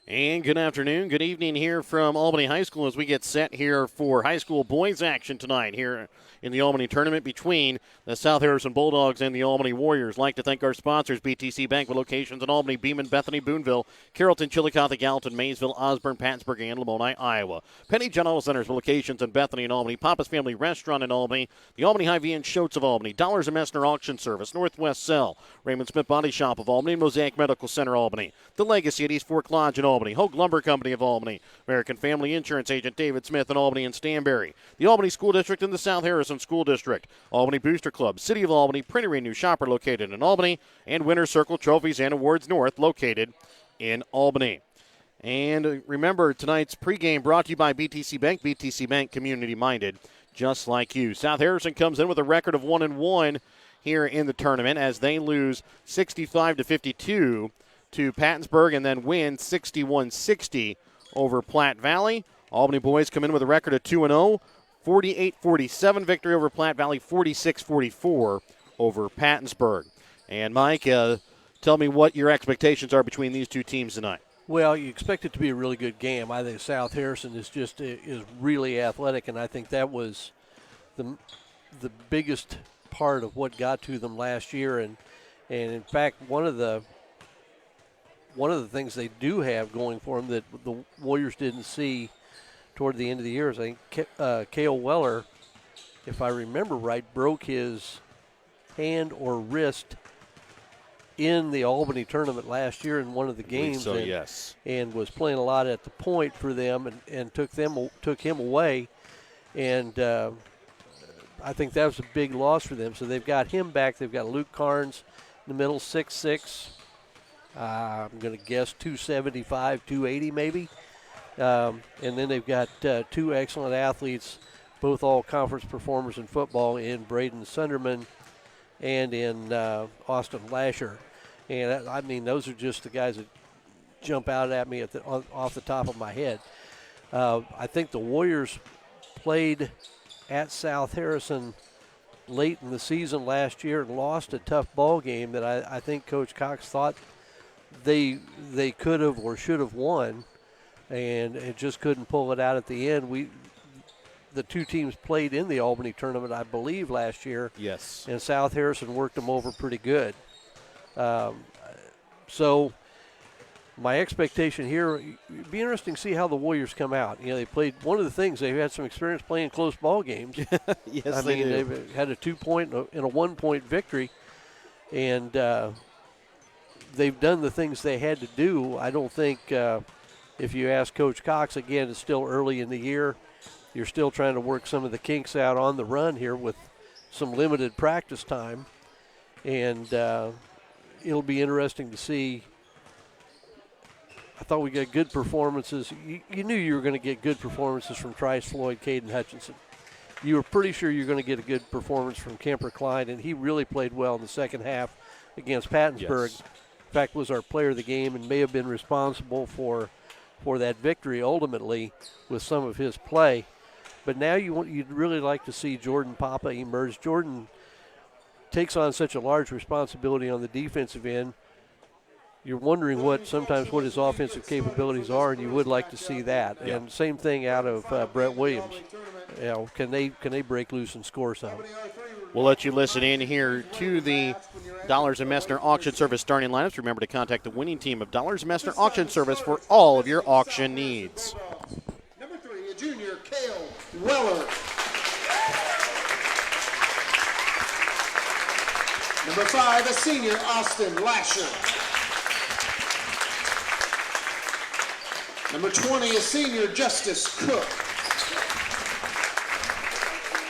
And good afternoon, good evening here from Albany High School as we get set here for high school boys action tonight here in the Albany tournament between the South Harrison Bulldogs and the Albany Warriors. Like to thank our sponsors, BTC Bank with locations in Albany, Beeman, Bethany, Boonville, Carrollton, Chillicothe, Gallatin, Maysville, Osborne, Pattonsburg, and Lamoni, Iowa. Penny General Centers with locations in Bethany and Albany, Papa's Family Restaurant in Albany, the Albany Hy-Vee and Schultz of Albany, Dollars and Messner Auction Service, Northwest Cell, Raymond Smith Body Shop of Albany, Mosaic Medical Center Albany, The Legacy at East Fork Lodge in Albany, Hogue Lumber Company of Albany, American Family Insurance Agent David Smith in Albany and Stanberry, the Albany School District and the South Harrison School District, Albany Booster Club, City of Albany, Printer New Shopper located in Albany, and Winter Circle Trophies and Awards North located in Albany. And remember, tonight's pregame brought to you by BTC Bank, community-minded, just like you. South Harrison comes in with a record of 1-1 here in the tournament as they lose 65-52 to Pattonsburg and then win 61-60 over Platte Valley. Albany boys come in with a record of 2-0. 48-47 victory over Platte Valley, 46-44 over Pattonsburg. And Mike, tell me what your expectations are between these two teams tonight. Well, you expect it to be a really good game. I think South Harrison is really athletic, and I think that was the biggest part of what got to them last year. And in fact, one of the things they do have going for them that the Warriors didn't see toward the end of the year is I think Cale Weller, if I remember right, broke his hand or wrist in the Albany tournament last year in one of the games. So, yes. And was playing a lot at the point for them and took him away. And I think that was a big loss for them. So they've got him back. They've got Luke Carnes in the middle, 6'6". I'm going to guess 275, 280 maybe. And then they've got two excellent athletes, both all-conference performers in football, in Braden Sunderman and in Austin Lasher. And, I mean, those are just the guys that jump out at me off the top of my head. I think the Warriors played at South Harrison late in the season last year and lost a tough ball game that I think Coach Cox thought they could have or should have won. And it just couldn't pull it out at the end. The two teams played in the Albany tournament, I believe, last year. Yes. And South Harrison worked them over pretty good. So my expectation here, it'd be interesting to see how the Warriors come out. You know, they played one of the things, they've had some experience playing close ball games. Yes, I mean, they've had a 2-point and a 1-point victory. And they've done the things they had to do. I don't think if you ask Coach Cox, again, it's still early in the year. You're still trying to work some of the kinks out on the run here with some limited practice time. And it'll be interesting to see. I thought we got good performances. You knew you were going to get good performances from Trice Floyd, Caden Hutchinson. You were pretty sure you were going to get a good performance from Kemper Klein, and he really played well in the second half against Pattonsburg. Yes. In fact, was our player of the game and may have been responsible for that victory ultimately with some of his play. But now you'd really like to see Jordan Papa emerge. Jordan takes on such a large responsibility on the defensive end. You're wondering sometimes what his offensive capabilities are, and you would like to see that. Yeah. And same thing out of Brett Williams. You know, can they break loose and score some? We'll let you listen in here to the Dollars and Messner Auction Service starting lineups. Remember to contact the winning team of Dollars and Messner Auction Service for all of your auction needs. Number 3, a junior, Cale Weller. Number 5, a senior, Austin Lasher. Number 20, a senior, Justice Cook.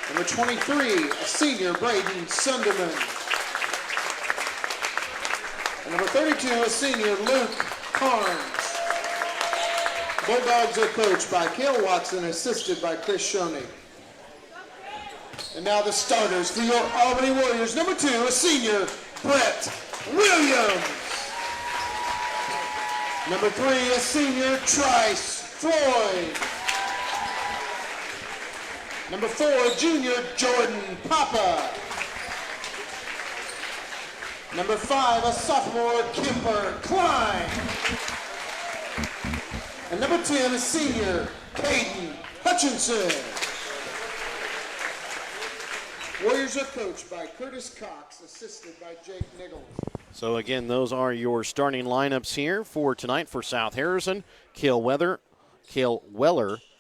Number 23, a senior, Braden Sunderman. And number 32, a senior, Luke Carnes. Bulldogs are coached by Cale Watson, assisted by Chris Shoney. And now the starters for your Albany Warriors. Number 2, a senior, Brett Williams. Number 3, a senior, Trice Floyd. Number 4, junior, Jordan Papa. Number 5, a sophomore, Kemper Klein. And number 10, a senior, Caden Hutchinson. Warriors are coached by Curtis Cox, assisted by Jake Nichols. So again, those are your starting lineups here for tonight for South Harrison. Cale Weller,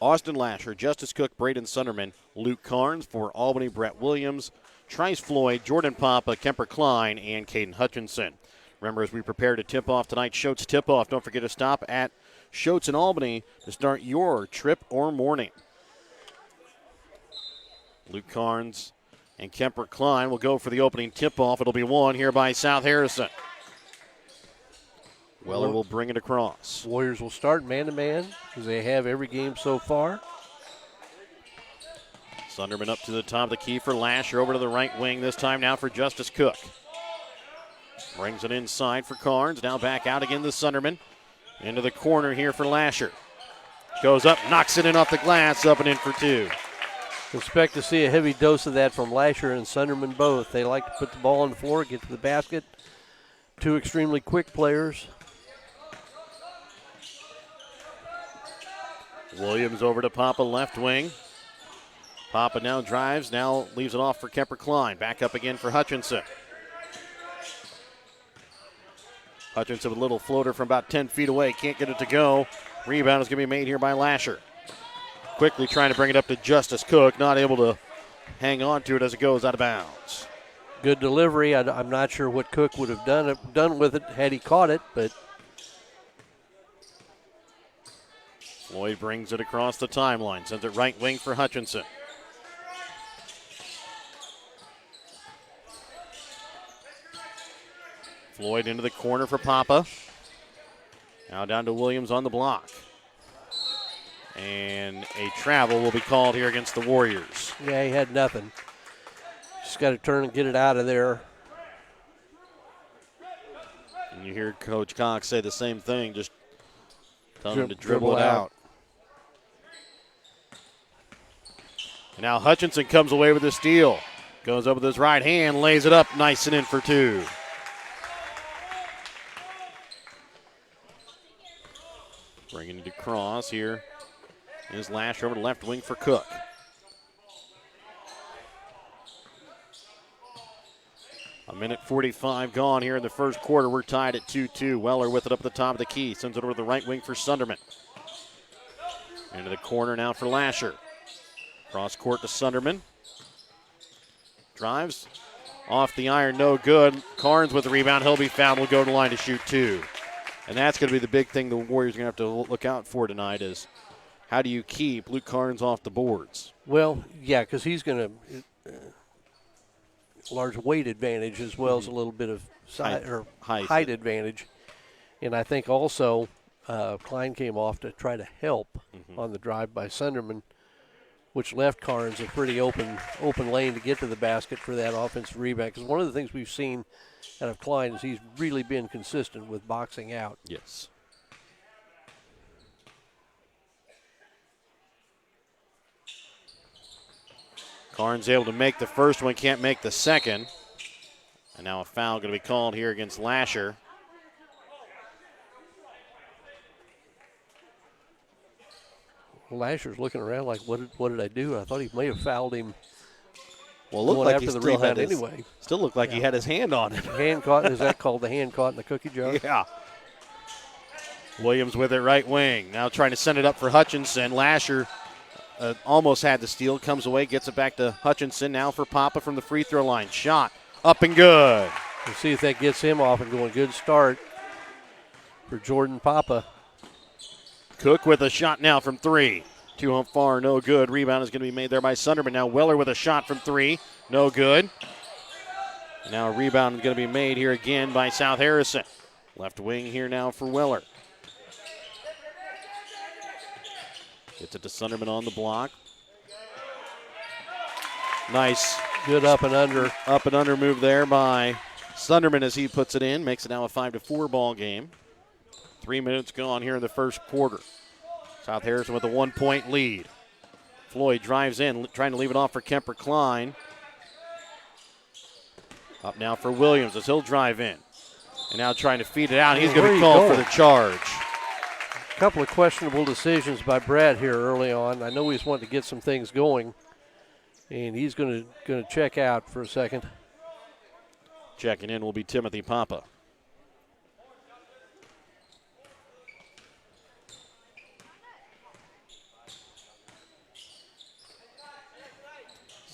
Austin Lasher, Justice Cook, Braden Sunderman, Luke Carnes. For Albany, Brett Williams, Trice Floyd, Jordan Papa, Kemper Klein, and Caden Hutchinson. Remember, as we prepare to tip off tonight's Shoats tip-off, don't forget to stop at Shoats in Albany to start your trip or morning. Luke Carnes and Kemper Klein will go for the opening tip-off. It'll be won here by South Harrison. Weller will bring it across. Warriors will start man-to-man, as they have every game so far. Sunderman up to the top of the key for Lasher, over to the right wing this time now for Justice Cook. Brings it inside for Carnes, now back out again to Sunderman. Into the corner here for Lasher. Goes up, knocks it in off the glass, up and in for two. Expect to see a heavy dose of that from Lasher and Sunderman both. They like to put the ball on the floor, get to the basket. Two extremely quick players. Williams over to Papa, left wing. Papa now drives, now leaves it off for Kemper Klein. Back up again for Hutchinson. Hutchinson with a little floater from about 10 feet away. Can't get it to go. Rebound is going to be made here by Lasher. Quickly trying to bring it up to Justice Cook. Not able to hang on to it as it goes out of bounds. Good delivery. I'm not sure what Cook would have done with it had he caught it, but Floyd brings it across the timeline. Sends it right wing for Hutchinson. Floyd into the corner for Papa. Now down to Williams on the block. And a travel will be called here against the Warriors. yeah, he had nothing. Just got to turn and get it out of there. And you hear Coach Cox say the same thing, just tell him to dribble it out. And now Hutchinson comes away with a steal. Goes up with his right hand, lays it up, nice and in for two. Bringing it across here is Lasher over to left wing for Cook. A minute 45 gone here in the first quarter. We're tied at 2-2. Weller with it up at the top of the key. Sends it over to the right wing for Sunderman. Into the corner now for Lasher. Cross court to Sunderman. Drives off the iron, no good. Carnes with the rebound. He'll be fouled. Will go to the line to shoot two. And that's going to be the big thing the Warriors are going to have to look out for tonight is how do you keep Luke Carnes off the boards? Well, yeah, because he's going to large weight advantage as well as a little bit of height advantage. And I think also Klein came off to try to help on the drive by Sunderman, which left Carnes a pretty open lane to get to the basket for that offensive rebound. Because one of the things we've seen out of Klein is he's really been consistent with boxing out. Yes. Carnes able to make the first one, can't make the second. And now a foul going to be called here against Lasher. Lasher's looking around like, what did I do? I thought he may have fouled him. Well, it looked like after he the still rebound had his, anyway. Still looked like he had his hand on it. Hand caught, is that called the hand caught in the cookie jar? Yeah. Williams with it right wing. Now trying to send it up for Hutchinson. Lasher almost had the steal. Comes away, gets it back to Hutchinson. Now for Papa from the free throw line. Shot up and good. We'll see if that gets him off and going. Good start for Jordan Papa. Cook with a shot now from three. Two on far, no good. Rebound is going to be made there by Sunderman. Now Weller with a shot from three, no good. And now a rebound is going to be made here again by South Harrison. Left wing here now for Weller. Gets it to Sunderman on the block. Nice. Good up and under. Up and under move there by Sunderman as he puts it in. Makes it now a 5-4 ball game. 3 minutes gone here in the first quarter. South Harrison with a 1-point lead. Floyd drives in, trying to leave it off for Kemper Klein. Up now for Williams as he'll drive in. And now trying to feed it out. He's going to be called for the charge. A couple of questionable decisions by Brad here early on. I know he's wanting to get some things going, and he's going to check out for a second. Checking in will be Timothy Papa.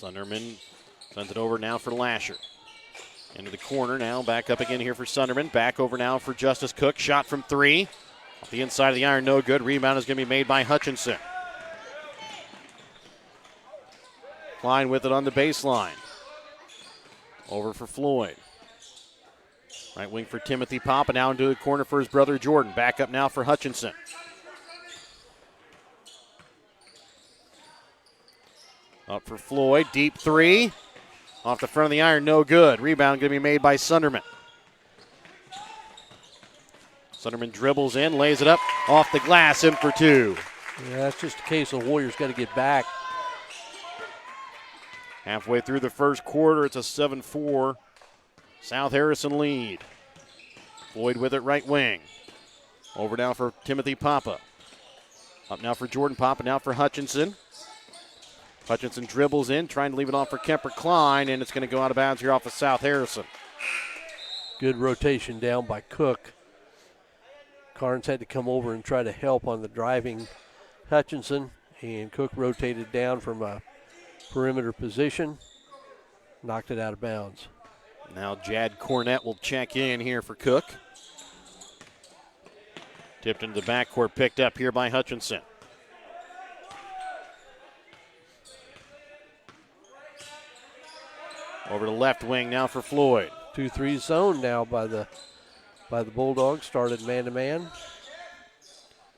Sunderman sends it over now for Lasher. Into the corner now, back up again here for Sunderman. Back over now for Justice Cook. Shot from 3. Off the inside of the iron, no good. Rebound is going to be made by Hutchinson. Klein with it on the baseline. Over for Floyd. Right wing for Timothy Papa, now into the corner for his brother Jordan. Back up now for Hutchinson. Up for Floyd, deep 3. Off the front of the iron, no good. Rebound going to be made by Sunderman. Sunderman dribbles in, lays it up, off the glass, in for 2. Yeah, that's just a case of the Warriors got to get back. Halfway through the first quarter, it's a 7-4 South Harrison lead. Floyd with it right wing. Over now for Timothy Papa. Up now for Jordan Papa, now for Hutchinson. Hutchinson dribbles in, trying to leave it off for Kemper Klein, and it's going to go out of bounds here off of South Harrison. Good rotation down by Cook. Carnes had to come over and try to help on the driving Hutchinson, and Cook rotated down from a perimeter position, knocked it out of bounds. Now Jad Cornett will check in here for Cook. Tipped into the backcourt, picked up here by Hutchinson. Over to left wing now for Floyd. 2-3 zone now by the Bulldogs, started man-to-man.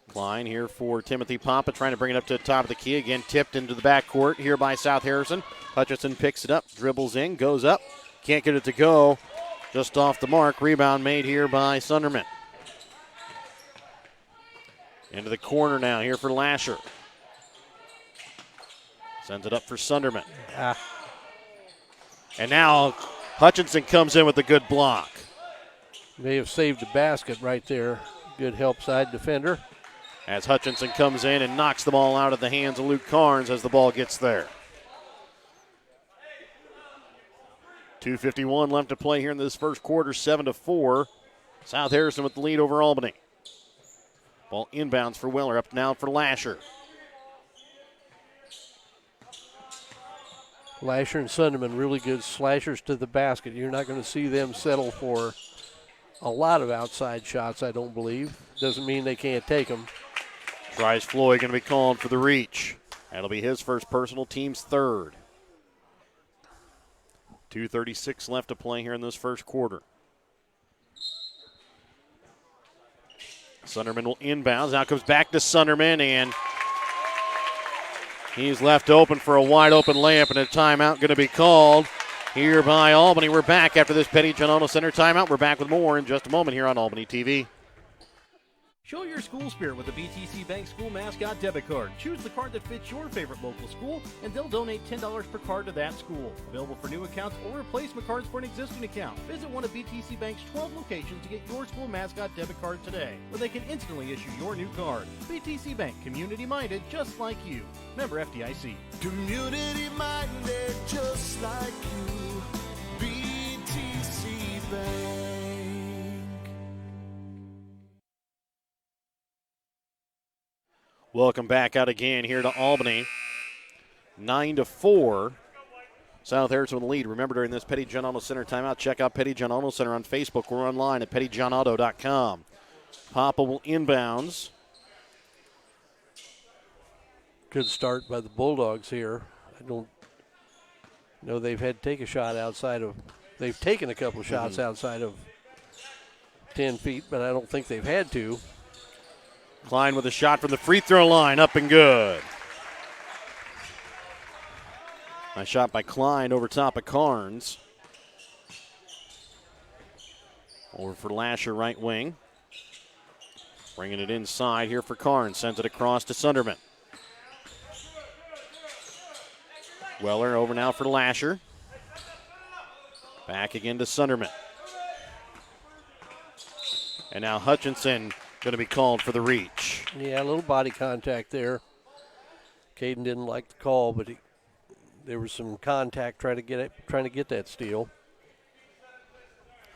Klein here for Timothy Papa, trying to bring it up to the top of the key. Again, tipped into the backcourt here by South Harrison. Hutchinson picks it up, dribbles in, goes up. Can't get it to go. Just off the mark. Rebound made here by Sunderman. Into the corner now here for Lasher. Sends it up for Sunderman. And now Hutchinson comes in with a good block. May have saved the basket right there. Good help side defender. As Hutchinson comes in and knocks the ball out of the hands of Luke Carnes as the ball gets there. 2:51 left to play here in this first quarter, 7-4. South Harrison with the lead over Albany. Ball inbounds for Weller, up now for Lasher. Lasher and Sunderman really good slashers to the basket. You're not going to see them settle for a lot of outside shots, I don't believe. Doesn't mean they can't take them. Tries Floyd, going to be called for the reach. That'll be his first personal, team's third. 2:36 left to play here in this first quarter. Sunderman will inbounds. Now comes back to Sunderman, and he's left open for a wide open layup, and a timeout going to be called here by Albany. We're back after this Petty Giannotto Center timeout. We're back with more in just a moment here on Albany TV. Show your school spirit with the BTC Bank School Mascot Debit Card. Choose the card that fits your favorite local school, and they'll donate $10 per card to that school. Available for new accounts or replacement cards for an existing account. Visit one of BTC Bank's 12 locations to get your school mascot debit card today, where they can instantly issue your new card. BTC Bank, community-minded just like you. Member FDIC. Community-minded just like you. BTC Bank. Welcome back out again here to Albany. 9-4. South Harrison with the lead. Remember, during this Petty Giannotto Center timeout, check out Petty Giannotto Center on Facebook. We're online at pettygiannotto.com. Papa will inbounds. Good start by the Bulldogs here. I don't know they've had to take a shot outside of, they've taken a couple shots outside of 10 feet, but I don't think they've had to. Klein with a shot from the free throw line, up and good. Nice shot by Klein over top of Carnes. Over for Lasher, right wing. Bringing it inside here for Carnes. Sends it across to Sunderman. Weller over now for Lasher. Back again to Sunderman. And now Hutchinson going to be called for the reach. Yeah, a little body contact there. Caden didn't like the call, but there was some contact trying to get that steal.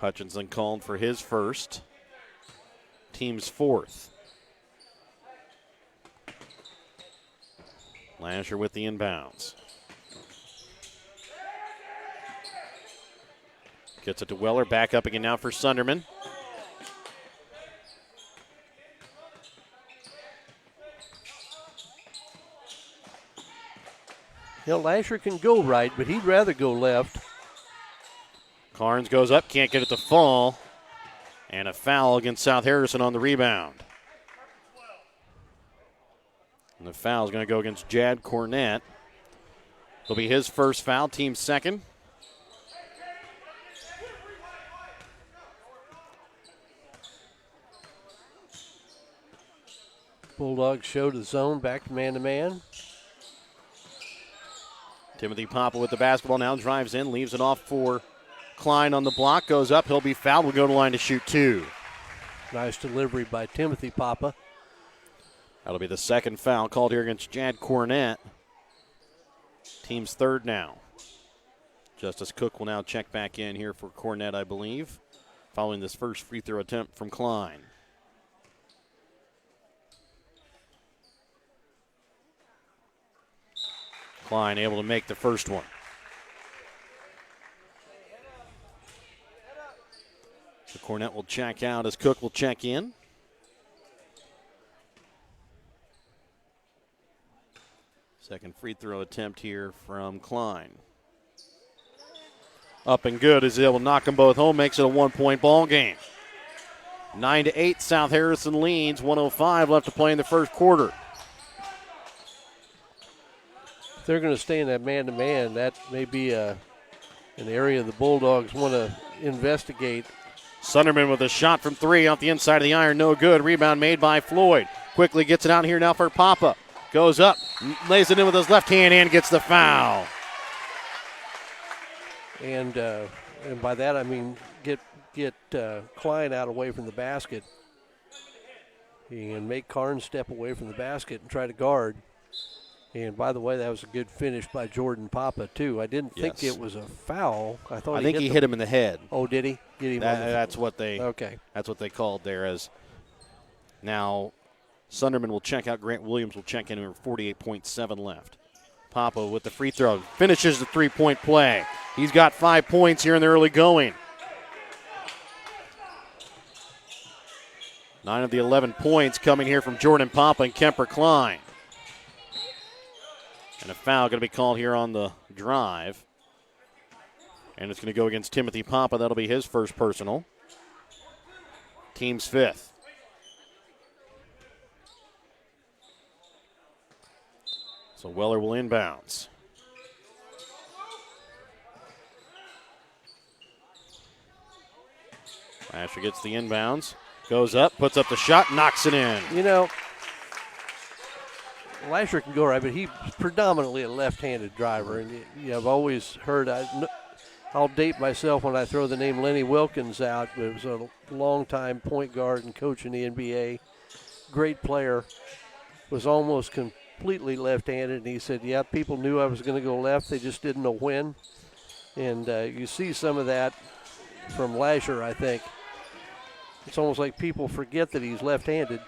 Hutchinson called for his first. Team's fourth. Lasher with the inbounds. Gets it to Weller. Back up again now for Sunderman. You know, Lasher can go right, but he'd rather go left. Carnes goes up, can't get it to fall. And a foul against South Harrison on the rebound. And the foul is going to go against Jad Cornett. It'll be his first foul, team second. Bulldogs show to the zone, back to man-to-man. Timothy Papa with the basketball now, drives in, leaves it off for Klein on the block, goes up, he'll be fouled, will go to the line to shoot two. Nice delivery by Timothy Papa. That'll be the second foul called here against Jad Cornett. Team's third now. Justice Cook will now check back in here for Cornett, I believe, following this first free throw attempt from Klein. Klein able to make the first one. So Cornett will check out as Cook will check in. Second free throw attempt here from Klein. Up and good as he's able to knock them both home, makes it a 1-point ball game. 9-8, South Harrison leads, 1:05 left to play in the first quarter. If they're going to stay in that man-to-man, that may be an area the Bulldogs want to investigate. Sunderman with a shot from three off the inside of the iron, no good. Rebound made by Floyd. Quickly gets it out here now for Papa. Goes up, lays it in with his left hand and gets the foul. And by that I mean get Klein out away from the basket and make Carnes step away from the basket and try to guard. And by the way, that was a good finish by Jordan Papa too. I didn't think it was a foul. I think he hit him in the head. Oh, did he? Get him That's what they called there. As now Sunderman will check out. Grant Williams will check in. 48.7 left. Papa with the free throw. Finishes the three-point play. He's got 5 points here in the early going. 9 of the 11 points coming here from Jordan Papa and Kemper Klein. And a foul going to be called here on the drive. And it's going to go against Timothy Papa. That'll be his first personal. Team's fifth. So Weller will inbounds. Asher gets the inbounds. Goes up, puts up the shot, knocks it in. You know, Lasher can go right, but he's predominantly a left-handed driver. And I've always heard, I'll date myself when I throw the name Lenny Wilkins out, but it was a long-time point guard and coach in the NBA. Great player. Was almost completely left-handed, and he said, yeah, people knew I was going to go left. They just didn't know when. And you see some of that from Lasher, I think. It's almost like people forget that he's left-handed.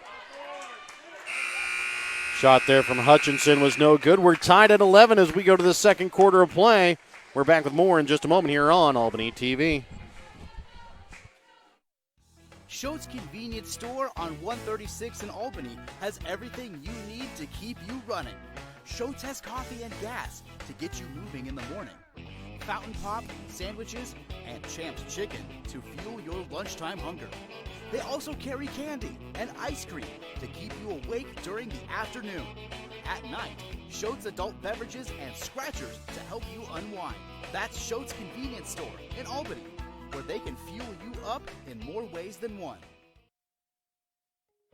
Shot there from Hutchinson was no good. We're tied at 11 as we go to the second quarter of play. We're back with more in just a moment here on Albany TV. Schultz Convenience Store on 136 in Albany has everything you need to keep you running. Schultz has coffee and gas to get you moving in the morning. Fountain Pop, sandwiches, and Champ's Chicken to fuel your lunchtime hunger. They also carry candy and ice cream to keep you awake during the afternoon. At night, Schultz adult beverages and scratchers to help you unwind. That's Schultz Convenience Store in Albany, where they can fuel you up in more ways than one.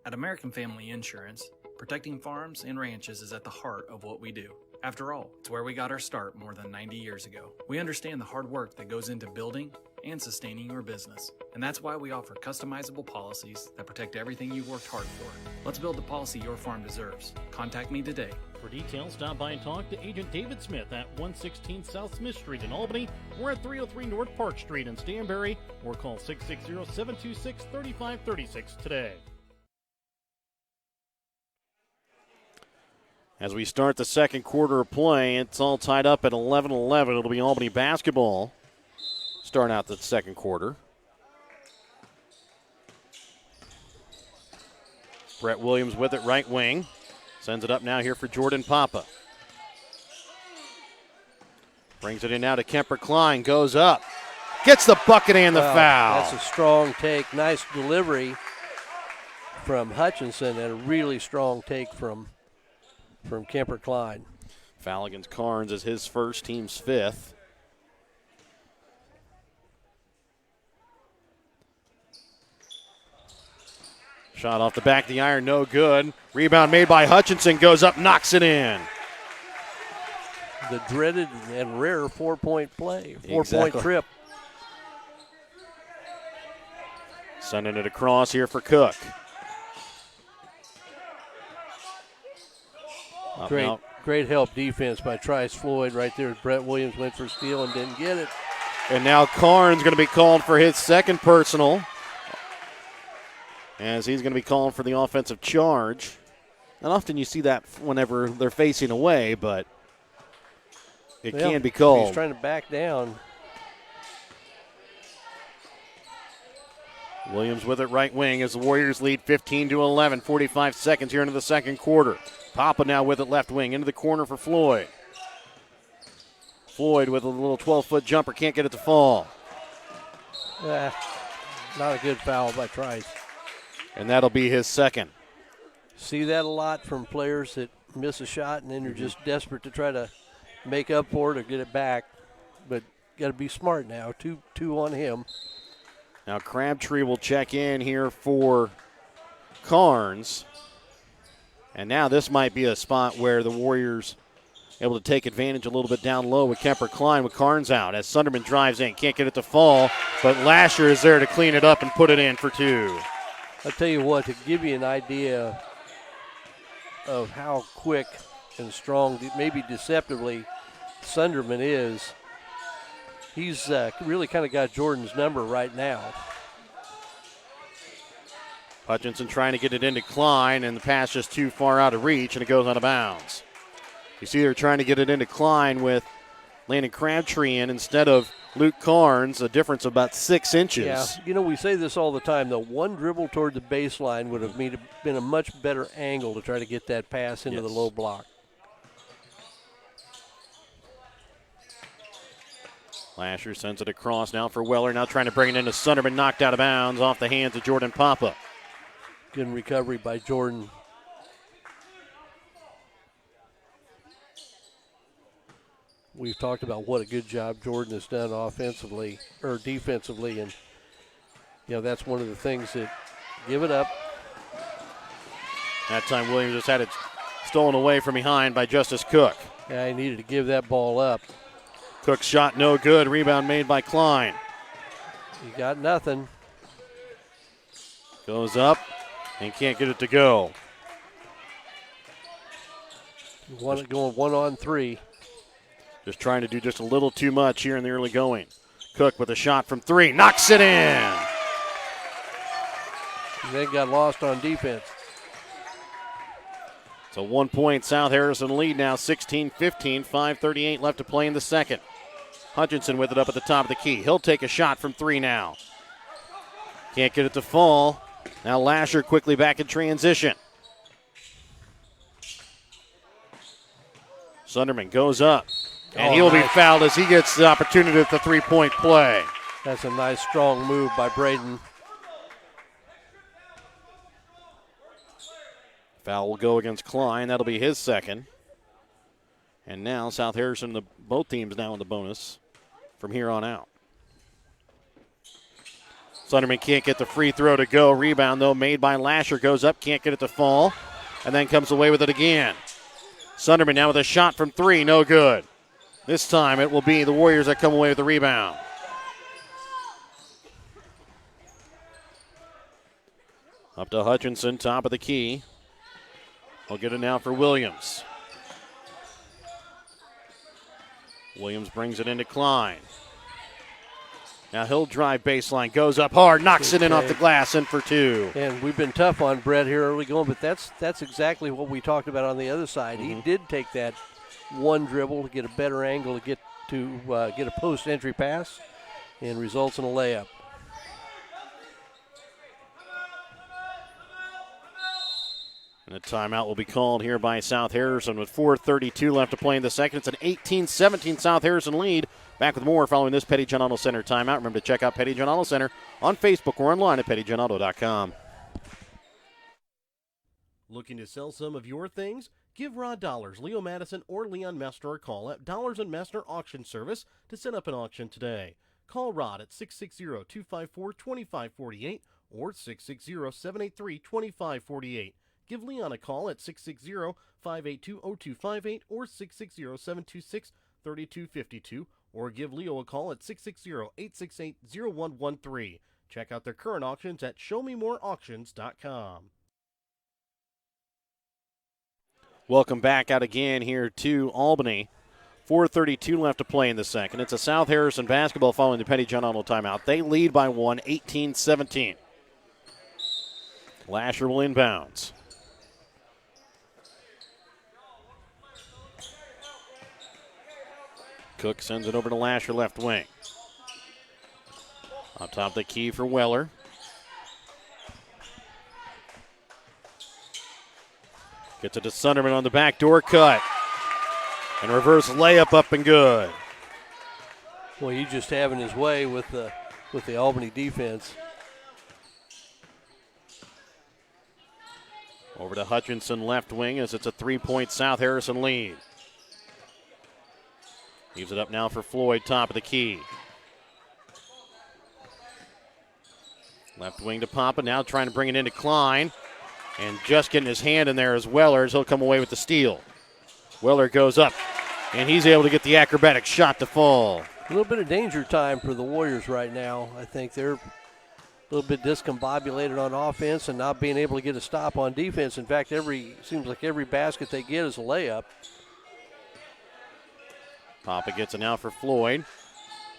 At American Family Insurance, protecting farms and ranches is at the heart of what we do. After all, it's where we got our start more than 90 years ago. We understand the hard work that goes into building and sustaining your business. And that's why we offer customizable policies that protect everything you've worked hard for. Let's build the policy your farm deserves. Contact me today. For details, stop by and talk to Agent David Smith at 116 South Smith Street in Albany or at 303 North Park Street in Stanberry, or call 660-726-3536 today. As we start the second quarter of play, it's all tied up at 11-11. It'll be Albany basketball start out the second quarter. Brett Williams with it, right wing. Sends it up now here for Jordan Papa. Brings it in now to Kemper Klein. Goes up. Gets the bucket and the foul. That's a strong take. Nice delivery from Hutchinson and a really strong take from Kemper Klein. Foul against Carnes is his first, team's fifth. Shot off the back of the iron, no good. Rebound made by Hutchinson, goes up, knocks it in. The dreaded and rare four-point play, four-point Exactly. trip. Sending it across here for Cook. Up now. Great help defense by Trice Floyd right there. Brett Williams went for steal and didn't get it. And now Carnes going to be called for his second personal, as he's going to be called for the offensive charge. And often you see that whenever they're facing away, but it can be called. He's trying to back down. Williams with it right wing as the Warriors lead 15-11, 45 seconds here into the second quarter. Papa now with it left wing into the corner for Floyd. Floyd with a little 12-foot jumper, can't get it to fall. Not a good foul by Trice. And that'll be his second. See that a lot from players that miss a shot and then you're just desperate to try to make up for it or get it back. But got to be smart now. Two on him. Now Crabtree will check in here for Carnes. And now this might be a spot where the Warriors able to take advantage a little bit down low with Kemper Klein with Carnes out. As Sunderman drives in, can't get it to fall, but Lasher is there to clean it up and put it in for two. I'll tell you what, to give you an idea of how quick and strong, maybe deceptively, Sunderman is, he's really kind of got Jordan's number right now. Hutchinson trying to get it into Klein, and the pass just too far out of reach, and it goes out of bounds. You see they're trying to get it into Klein with Landon Crabtree in instead of Luke Carnes, a difference of about 6 inches. Yeah, we say this all the time, though. One dribble toward the baseline would have been a much better angle to try to get that pass into the low block. Lasher sends it across now for Weller, now trying to bring it into Sunderman, knocked out of bounds off the hands of Jordan Papa. Good recovery by Jordan. We've talked about what a good job Jordan has done offensively or defensively, and that's one of the things that give it up. That time Williams just had it stolen away from behind by Justice Cook. Yeah, he needed to give that ball up. Cook's shot no good. Rebound made by Klein. He got nothing. Goes up and can't get it to go. Going 1-on-3. Just trying to do just a little too much here in the early going. Cook with a shot from 3. Knocks it in. They got lost on defense. It's a 1-point South Harrison lead now, 16-15, 5:38 left to play in the second. Hutchinson with it up at the top of the key. He'll take a shot from 3 now. Can't get it to fall. Now Lasher quickly back in transition. Sunderman goes up. And he will be fouled as he gets the opportunity at the three-point play. That's a nice, strong move by Braden. Foul will go against Klein. That'll be his second. And now South Harrison, both teams now in the bonus from here on out. Sunderman can't get the free throw to go. Rebound, though, made by Lasher. Goes up, can't get it to fall, and then comes away with it again. Sunderman now with a shot from 3, no good. This time it will be the Warriors that come away with the rebound. Up to Hutchinson, top of the key. He'll get it now for Williams. Williams brings it into Klein. Now he'll drive baseline, goes up hard, knocks it in off the glass, in for two. And we've been tough on Brett here early going, but that's exactly what we talked about on the other side. He did take that one dribble to get a better angle to get a post entry pass, and results in a layup. And a timeout will be called here by South Harrison with 4:32 left to play in the second. It's an 18-17 South Harrison lead. Back with more following this Petty John Auto Center timeout. Remember to check out Petty John Auto Center on Facebook or online at pettyjohnauto.com. Looking to sell some of your things? Give Rod Dollars, Leo Madison, or Leon Mester a call at Dollars and Mester Auction Service to set up an auction today. Call Rod at 660-254-2548 or 660-783-2548. Give Leon a call at 660-582-0258 or 660-726-3252, or give Leo a call at 660-868-0113. Check out their current auctions at showmemoreauctions.com. Welcome back out again here to Albany. 4:32 left to play in the second. It's a South Harrison basketball following the Petty John Auto timeout. They lead by one, 18-17. Lasher will inbounds. Cook sends it over to Lasher, left wing. On top of the key for Weller. Gets it to Sunderman on the backdoor cut. And reverse layup up and good. Well, he's just having his way with the Albany defense. Over to Hutchinson, left wing, as it's a 3-point South Harrison lead. Leaves it up now for Floyd, top of the key. Left wing to Papa, now trying to bring it into Klein. And just getting his hand in there as Weller, as he'll come away with the steal. Weller goes up, and he's able to get the acrobatic shot to fall. A little bit of danger time for the Warriors right now. I think they're a little bit discombobulated on offense and not being able to get a stop on defense. In fact, seems like every basket they get is a layup. Papa gets it now for Floyd.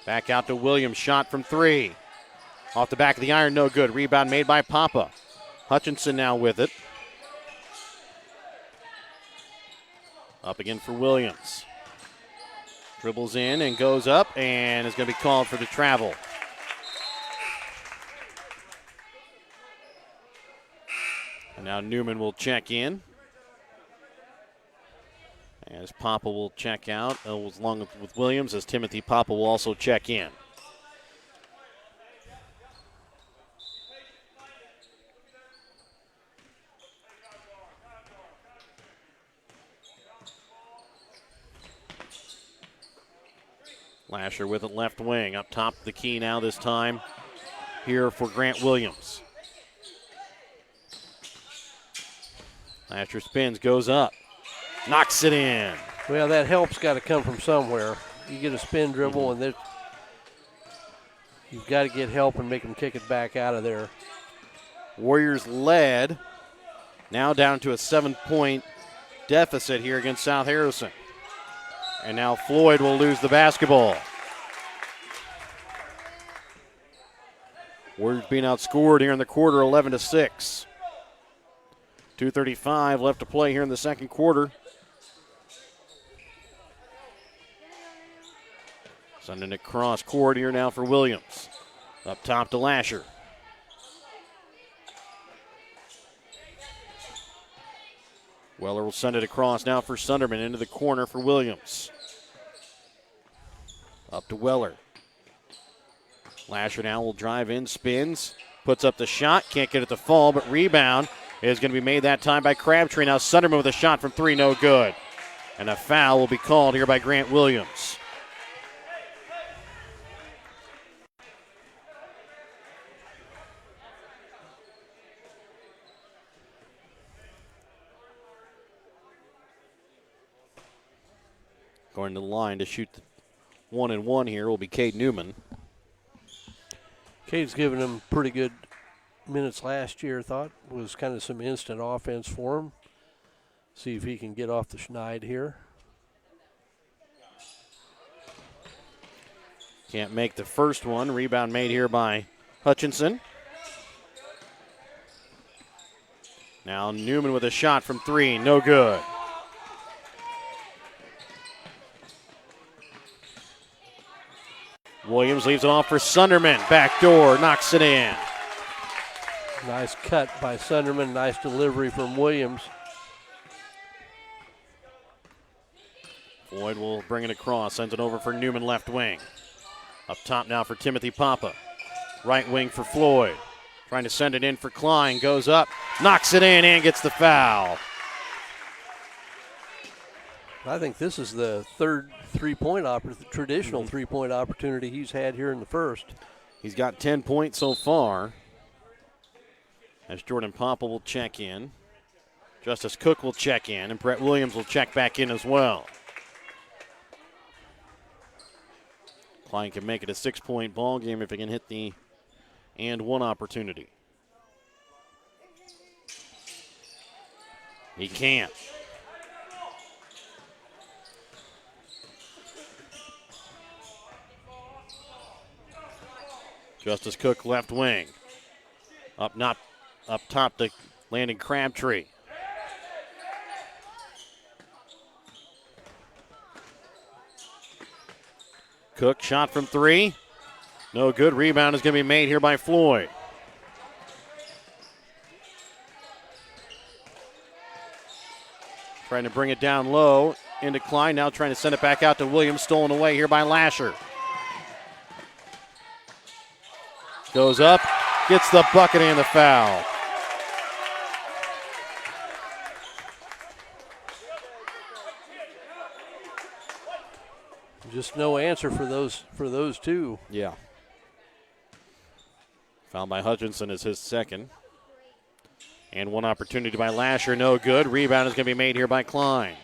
Back out to Williams, shot from three. Off the back of the iron, no good. Rebound made by Papa. Hutchinson now with it. Up again for Williams. Dribbles in and goes up and is going to be called for the travel. And now Newman will check in. As Papa will check out, along with Williams, as Timothy Papa will also check in. Lasher with it, left wing, up top of the key now this time here for Grant Williams. Lasher spins, goes up, knocks it in. Well, that help's got to come from somewhere. You get a spin dribble, and you've got to get help and make them kick it back out of there. Warriors led, now down to a 7-point deficit here against South Harrison. And now Floyd will lose the basketball. Warriors being outscored here in the quarter, 11-6. 2:35 left to play here in the second quarter. Sending it cross court here now for Williams. Up top to Lasher. Weller will send it across now for Sunderman into the corner for Williams. Up to Weller. Lasher now will drive in, spins, puts up the shot, can't get it to fall, but rebound is going to be made that time by Crabtree. Now Sunderman with a shot from three, no good. And a foul will be called here by Grant Williams. Going to the line to shoot the 1-and-1 here will be Cade Newman. Cade's giving him pretty good minutes last year, thought was kind of some instant offense for him. See if he can get off the schneid here. Can't make the first one. Rebound made here by Hutchinson. Now Newman with a shot from 3. No good. Williams leaves it off for Sunderman. Backdoor, knocks it in. Nice cut by Sunderman. Nice delivery from Williams. Floyd will bring it across. Sends it over for Newman, left wing. Up top now for Timothy Papa. Right wing for Floyd. Trying to send it in for Klein. Goes up, knocks it in, and gets the foul. I think this is the third traditional three-point opportunity he's had here in the first. He's got 10 points so far. As Jordan Papa will check in. Justice Cook will check in, and Brett Williams will check back in as well. Klein can make it a 6-point ball game if he can hit the and one opportunity. He can't. Justice Cook, left wing. Up top to Landon Crabtree. Cook, shot from 3. No good. Rebound is going to be made here by Floyd. Trying to bring it down low into Klein. Now trying to send it back out to Williams. Stolen away here by Lasher. Goes up, gets the bucket and the foul. Just no answer for those two. Yeah. Foul by Hutchinson is his second. And one opportunity by Lasher, no good. Rebound is going to be made here by Klein.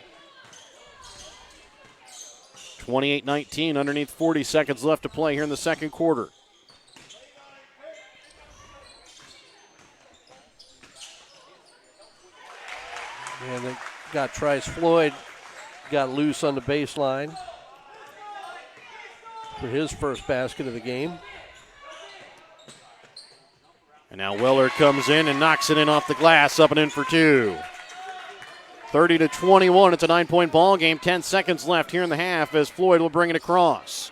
28-19, underneath 40 seconds left to play here in the second quarter. And they got Trice Floyd, got loose on the baseline for his first basket of the game. And now Weller comes in and knocks it in off the glass, up and in for 2. 30-21, it's a 9-point ball game. 10 seconds left here in the half as Floyd will bring it across.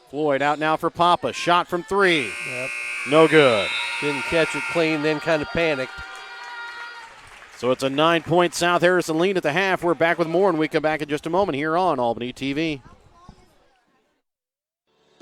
Floyd out now for Papa. Shot from 3. Yep. No good. Didn't catch it clean, then kind of panicked. So it's a 9-point South Harrison lead at the half. We're back with more, and we come back in just a moment here on Albany TV.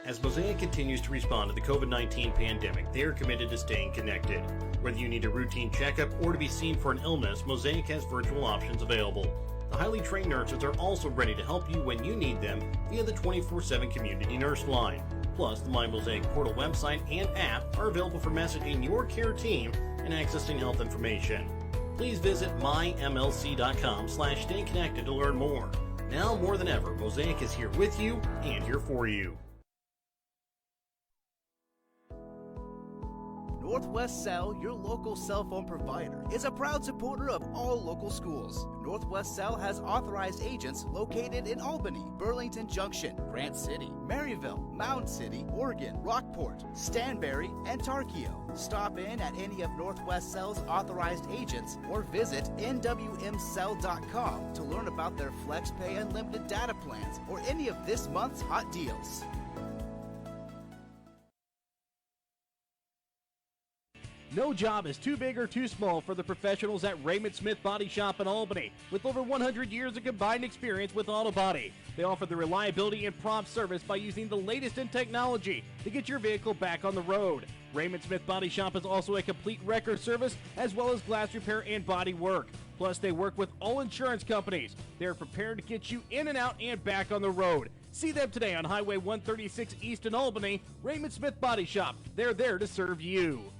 As Mosaic continues to respond to the COVID-19 pandemic, they are committed to staying connected. Whether you need a routine checkup or to be seen for an illness, Mosaic has virtual options available. The highly trained nurses are also ready to help you when you need them via the 24/7 community nurse line. Plus, the My Mosaic Portal website and app are available for messaging your care team and accessing health information. Please visit mymlc.com/stay connected to learn more. Now more than ever, Mosaic is here with you and here for you. Northwest Cell, your local cell phone provider, is a proud supporter of all local schools. Northwest Cell has authorized agents located in Albany, Burlington Junction, Grant City, Maryville, Mound City, Oregon, Rockport, Stanberry, and Tarkio. Stop in at any of Northwest Cell's authorized agents or visit nwmcell.com to learn about their FlexPay unlimited data plans or any of this month's hot deals. No job is too big or too small for the professionals at Raymond Smith Body Shop in Albany. With over 100 years of combined experience with auto body, they offer the reliability and prompt service by using the latest in technology to get your vehicle back on the road. Raymond Smith Body Shop is also a complete record service as well as glass repair and body work. Plus, they work with all insurance companies. They're prepared to get you in and out and back on the road. See them today on Highway 136 East in Albany. Raymond Smith Body Shop. They're there to serve you.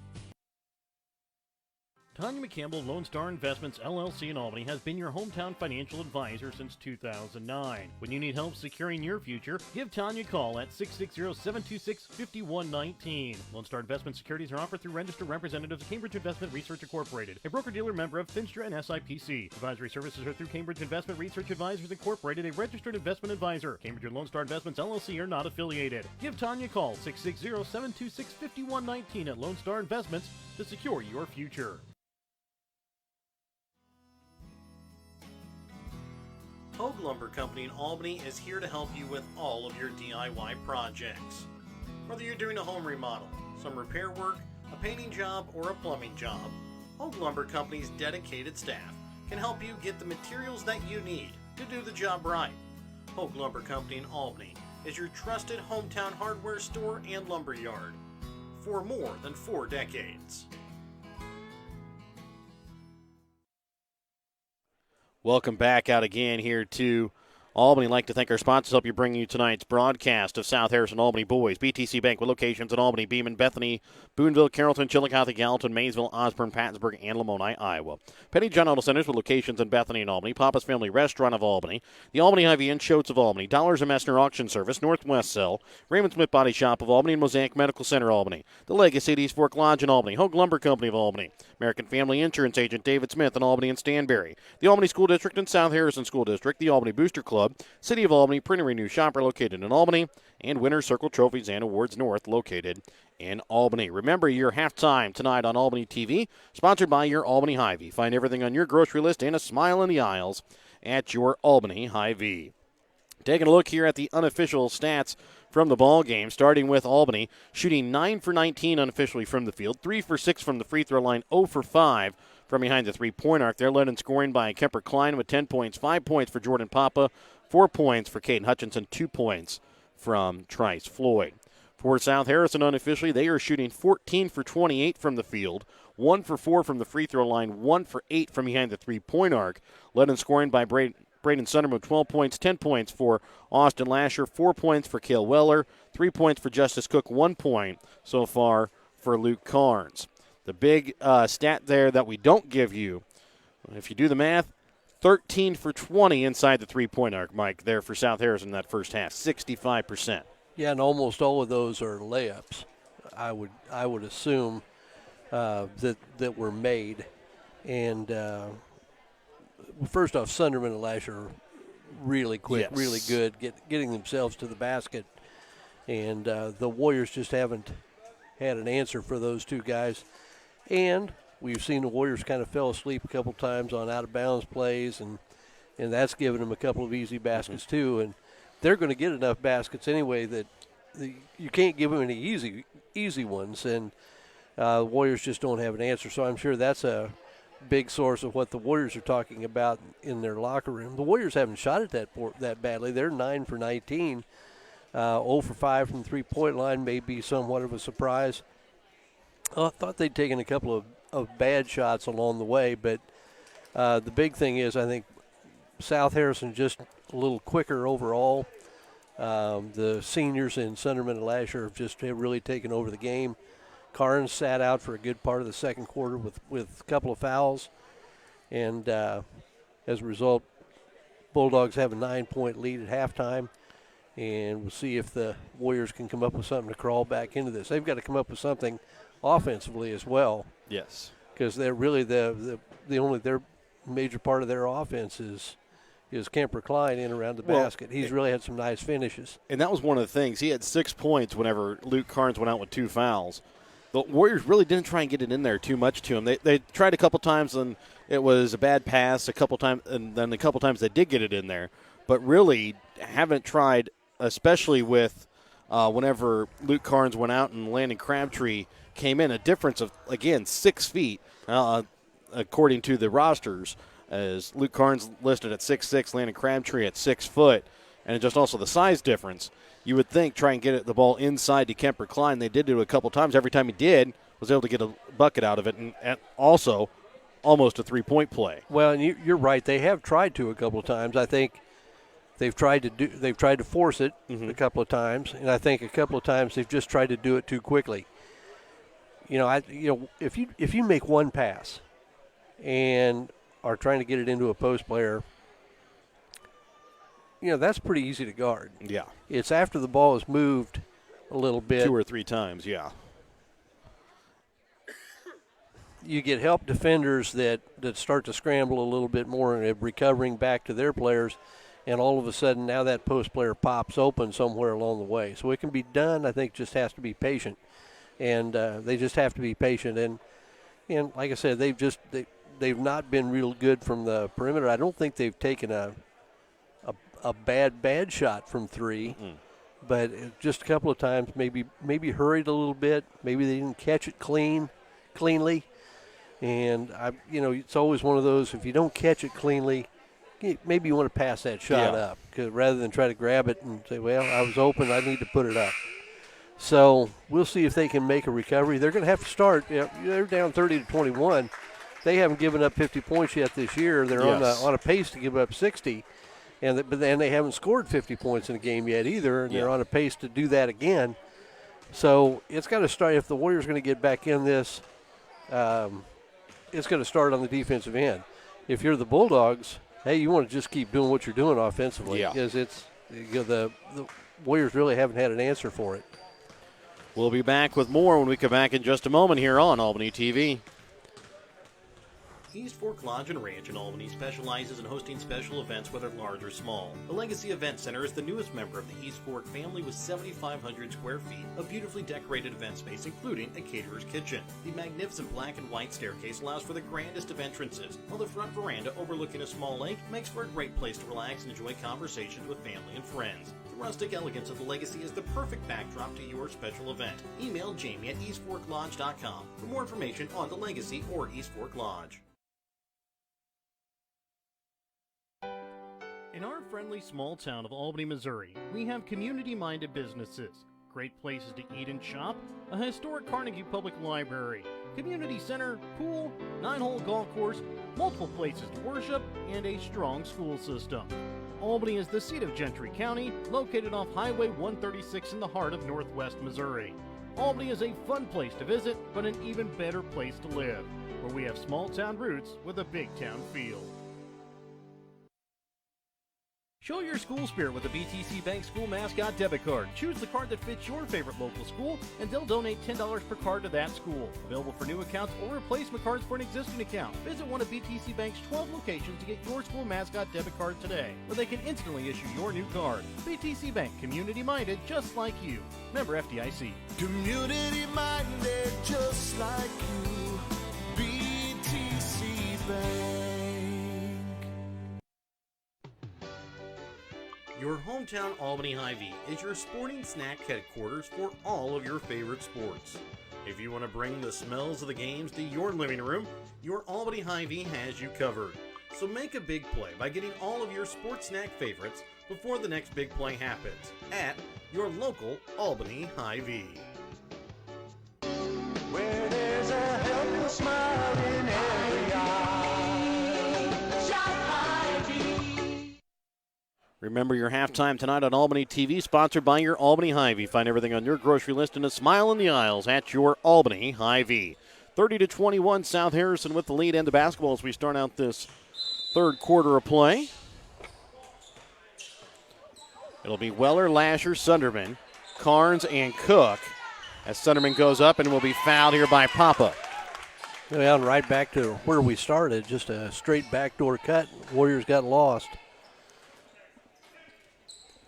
Tanya McCampbell, Lone Star Investments LLC in Albany, has been your hometown financial advisor since 2009. When you need help securing your future, give Tanya a call at 660-726-5119. Lone Star Investment securities are offered through registered representatives of Cambridge Investment Research Incorporated, a broker-dealer member of Finstra and SIPC. Advisory services are through Cambridge Investment Research Advisors Incorporated, a registered investment advisor. Cambridge and Lone Star Investments LLC are not affiliated. Give Tanya a call, 660-726-5119 at Lone Star Investments to secure your future. Hogue Lumber Company in Albany is here to help you with all of your DIY projects. Whether you're doing a home remodel, some repair work, a painting job, or a plumbing job, Hogue Lumber Company's dedicated staff can help you get the materials that you need to do the job right. Hogue Lumber Company in Albany is your trusted hometown hardware store and lumber yard for more than 4 decades. Welcome back out again here to Albany. I'd like to thank our sponsors help you bring you tonight's broadcast of South Harrison Albany Boys. BTC Bank with locations in Albany, Beeman, Bethany, Boonville, Carrollton, Chillicothe, Gallatin, Maysville, Osborne, Pattonsburg, and Lamoni, Iowa. Penny John Auto Centers with locations in Bethany and Albany, Papa's Family Restaurant of Albany, the Albany Hy-Vee and Shoats of Albany, Dollars and Messner Auction Service, Northwest Cell, Raymond Smith Body Shop of Albany, and Mosaic Medical Center Albany, the Legacy at East Fork Lodge in Albany, Hogue Lumber Company of Albany, American Family Insurance Agent David Smith in Albany and Stanberry, the Albany School District and South Harrison School District, the Albany Booster Club, City of Albany, Print and Renew Shopper located in Albany, and Winter Circle Trophies and Awards North located in Albany. Remember your halftime tonight on Albany TV, sponsored by your Albany Hy-Vee. Find everything on your grocery list and a smile in the aisles at your Albany Hy-Vee. Taking a look here at the unofficial stats from the ball game, starting with Albany, shooting 9 for 19 unofficially from the field, 3 for 6 from the free throw line, 0 for 5 from behind the three-point arc. They're led in scoring by Kemper Klein with 10 points, 5 points for Jordan Papa, 4 points for Caden Hutchinson, 2 points from Trice Floyd. For South Harrison unofficially, they are shooting 14 for 28 from the field, 1 for 4 from the free throw line, 1 for 8 from behind the three-point arc. Led in scoring by Braden Sunderman with 12 points, 10 points for Austin Lasher, 4 points for Cale Weller, 3 points for Justice Cook, 1 point so far for Luke Carnes. The big stat there that we don't give you, if you do the math, 13 for 20 inside the three-point arc, Mike, there for South Harrison in that first half, 65%. Yeah, and almost all of those are layups. I would assume that were made. And first off, Sunderman and Lasher are really quick, Yes. really good, getting themselves to the basket. And the Warriors just haven't had an answer for those two guys. And we've seen the Warriors kind of fell asleep a couple times on out-of-bounds plays, and that's given them a couple of easy baskets too. And they're going to get enough baskets anyway that you can't give them any easy ones. And the Warriors just don't have an answer. So I'm sure that's a big source of what the Warriors are talking about in their locker room. The Warriors haven't shot it that badly. They're 9 for 19. 0 for 5 from the three-point line may be somewhat of a surprise. I thought they'd taken a couple of bad shots along the way, but the big thing is I think South Harrison just a little quicker overall. The seniors in Sunderman and Lasher have really taken over the game. Carnes sat out for a good part of the second quarter with a couple of fouls, and as a result, Bulldogs have a 9-point lead at halftime. And we'll see if the Warriors can come up with something to crawl back into this. They've got to come up with something offensively as well. Yes. Because they're really their major part of their offense is Kemper Klein in around the basket. He's really had some nice finishes. And that was one of the things. He had 6 points whenever Luke Carnes went out with 2 fouls. The Warriors really didn't try and get it in there too much to him. They tried a couple times and it was a bad pass a couple times, and then a couple times they did get it in there. But really haven't tried, especially with whenever Luke Carnes went out and Landon Crabtree came in, a difference of, again, 6 feet, according to the rosters, as Luke Carnes listed at 6'6", Landon Crabtree at 6 foot, and just also the size difference. You would think try and get the ball inside to Kemper Klein. They did do it a couple times. Every time he did, was able to get a bucket out of it, and also almost a three-point play. Well, and you're right. They have tried to a couple of times. I think they've tried to force it a couple of times, and I think a couple of times they've just tried to do it too quickly. If you make one pass, and are trying to get it into a post player, that's pretty easy to guard. Yeah. It's after the ball is moved a little bit. 2 or 3 times, yeah. You get help defenders that start to scramble a little bit more and recovering back to their players, and all of a sudden now that post player pops open somewhere along the way. So it can be done. I think just has to be patient, and they just have to be patient. And like I said, they've not been real good from the perimeter. I don't think they've taken a bad shot from 3. Mm-mm. But just a couple of times, maybe hurried a little bit. Maybe they didn't catch it cleanly. And it's always one of those. If you don't catch it cleanly, maybe you want to pass that shot up, rather than try to grab it and say, "Well, I was open. I need to put it up." So we'll see if they can make a recovery. They're going to have to start. They're down 30-21. They haven't given up 50 points yet this year. They're on a pace to give up 60. But then they haven't scored 50 points in a game yet either, and they're on a pace to do that again. So it's got to start. If the Warriors are going to get back in this, it's going to start on the defensive end. If you're the Bulldogs, hey, you want to just keep doing what you're doing offensively, because the Warriors really haven't had an answer for it. We'll be back with more when we come back in just a moment here on Albany TV. East Fork Lodge and Ranch in Albany specializes in hosting special events, whether large or small. The Legacy Event Center is the newest member of the East Fork family with 7,500 square feet of beautifully decorated event space, including a caterer's kitchen. The magnificent black and white staircase allows for the grandest of entrances, while the front veranda overlooking a small lake makes for a great place to relax and enjoy conversations with family and friends. The rustic elegance of the Legacy is the perfect backdrop to your special event. Email Jamie at eastforklodge.com for more information on the Legacy or East Fork Lodge. In our friendly small town of Albany, Missouri, we have community-minded businesses, great places to eat and shop, a historic Carnegie Public Library, community center, pool, 9-hole golf course, multiple places to worship, and a strong school system. Albany is the seat of Gentry County, located off Highway 136 in the heart of northwest Missouri. Albany is a fun place to visit, but an even better place to live, where we have small-town roots with a big-town feel. Show your school spirit with the BTC Bank School Mascot Debit Card. Choose the card that fits your favorite local school, and they'll donate $10 per card to that school. Available for new accounts or replacement cards for an existing account. Visit one of BTC Bank's 12 locations to get your school mascot debit card today, where they can instantly issue your new card. BTC Bank, community-minded just like you. Member FDIC. Community-minded just like you. BTC Bank. Your hometown Albany Hy-Vee is your sporting snack headquarters for all of your favorite sports. If you want to bring the smells of the games to your living room, your Albany Hy-Vee has you covered. So make a big play by getting all of your sports snack favorites before the next big play happens at your local Albany Hy-Vee. Where there's a helpful smile in every eye. Shop Hy-Vee. Remember your halftime tonight on Albany TV, sponsored by your Albany Hy-Vee. Find everything on your grocery list and a smile in the aisles at your Albany Hy-Vee. 30-21, South Harrison with the lead in the basketball as we start out this third quarter of play. It'll be Weller, Lasher, Sunderman, Carnes, and Cook as Sunderman goes up and will be fouled here by Papa. Well, right back to where we started, just a straight backdoor cut. Warriors got lost.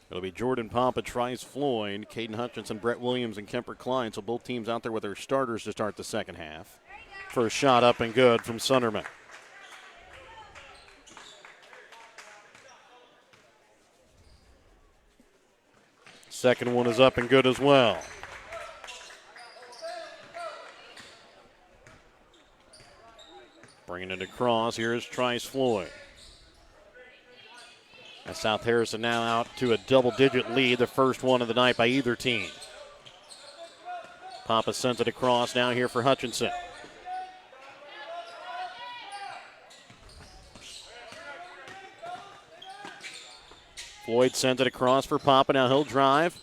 It'll be Jordan Papa, Trice Floyd, Caden Hutchinson, Brett Williams, and Kemper Klein. So both teams out there with their starters to start the second half. First shot up and good from Sunderman. Second one is up and good as well. Bringing it across, here's Trice Floyd. As South Harrison now out to a double-digit lead, the first one of the night by either team. Papa sends it across now here for Hutchinson. Floyd sends it across for Papa. Now he'll drive.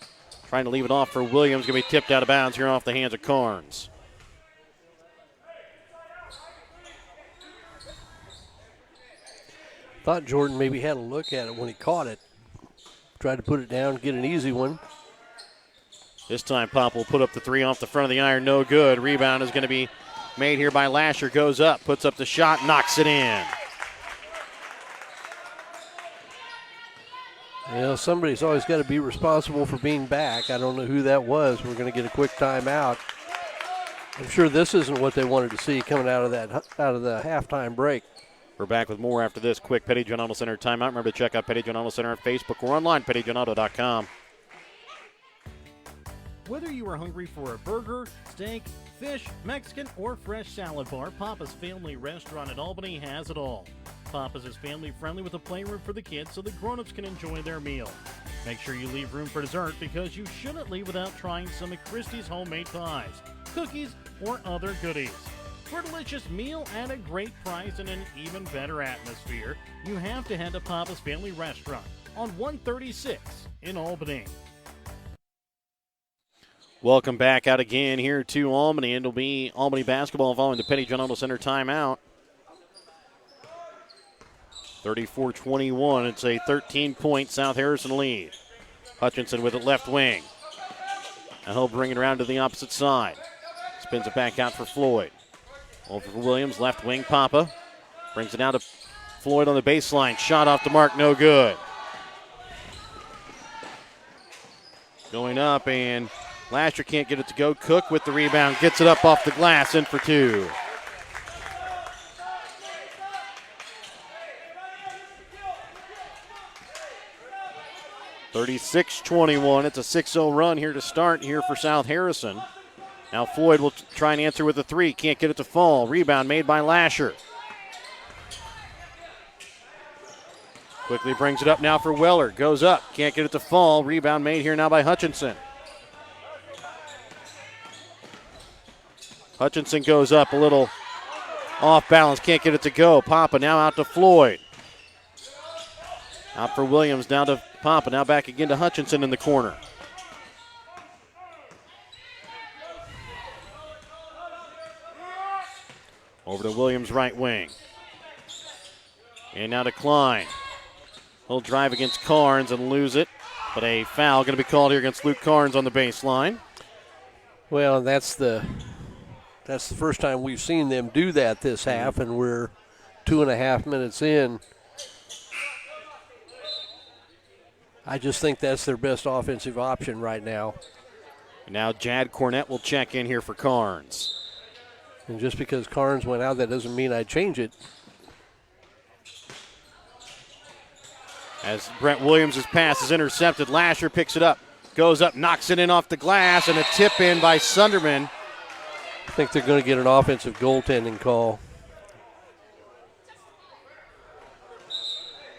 Trying to leave it off for Williams. Going to be tipped out of bounds here off the hands of Carnes. Thought Jordan maybe had a look at it when he caught it. Tried to put it down, get an easy one. This time Pop will put up the three off the front of the iron, no good. Rebound is going to be made here by Lasher, goes up, puts up the shot, knocks it in. Somebody's always got to be responsible for being back. I don't know who that was. We're going to get a quick timeout. I'm sure this isn't what they wanted to see coming out of the halftime break. We're back with more after this quick Petty John Auto Center timeout. Remember to check out Petty John Auto Center on Facebook or online, pettyjohnauto.com. Whether you are hungry for a burger, steak, fish, Mexican, or fresh salad bar, Papa's Family Restaurant in Albany has it all. Papa's is family friendly with a playroom for the kids so the grown-ups can enjoy their meal. Make sure you leave room for dessert because you shouldn't leave without trying some of Christie's homemade pies, cookies, or other goodies. For a delicious meal at a great price and an even better atmosphere, you have to head to Papa's Family Restaurant on 136 in Albany. Welcome back out again here to Albany. It'll be Albany basketball following the Petty John Auto Center timeout. 34-21. It's a 13-point South Harrison lead. Hutchinson with it left wing. Now he'll bring it around to the opposite side. Spins it back out for Floyd. Over for Williams, left wing, Papa. Brings it down to Floyd on the baseline. Shot off the mark, no good. Going up, and Lasher can't get it to go. Cook with the rebound, gets it up off the glass, in for two. (36-21). It's a 6-0 run here to start here for South Harrison. Now Floyd will try and answer with a three. Can't get it to fall. Rebound made by Lasher. Quickly brings it up now for Weller. Goes up. Can't get it to fall. Rebound made here now by Hutchinson. Hutchinson goes up a little off balance. Can't get it to go. Papa now out to Floyd. Out for Williams. Now to Papa. Now back again to Hutchinson in the corner. Over to Williams, right wing. And now to Klein. He'll drive against Carnes and lose it. But a foul going to be called here against Luke Carnes on the baseline. Well, that's the first time we've seen them do that this half, and we're 2.5 minutes in. I just think that's their best offensive option right now. And now Jad Cornett will check in here for Carnes. And just because Carnes went out, that doesn't mean I'd change it. As Brent Williams' pass is intercepted, Lasher picks it up, goes up, knocks it in off the glass, and a tip in by Sunderman. I think they're going to get an offensive goaltending call.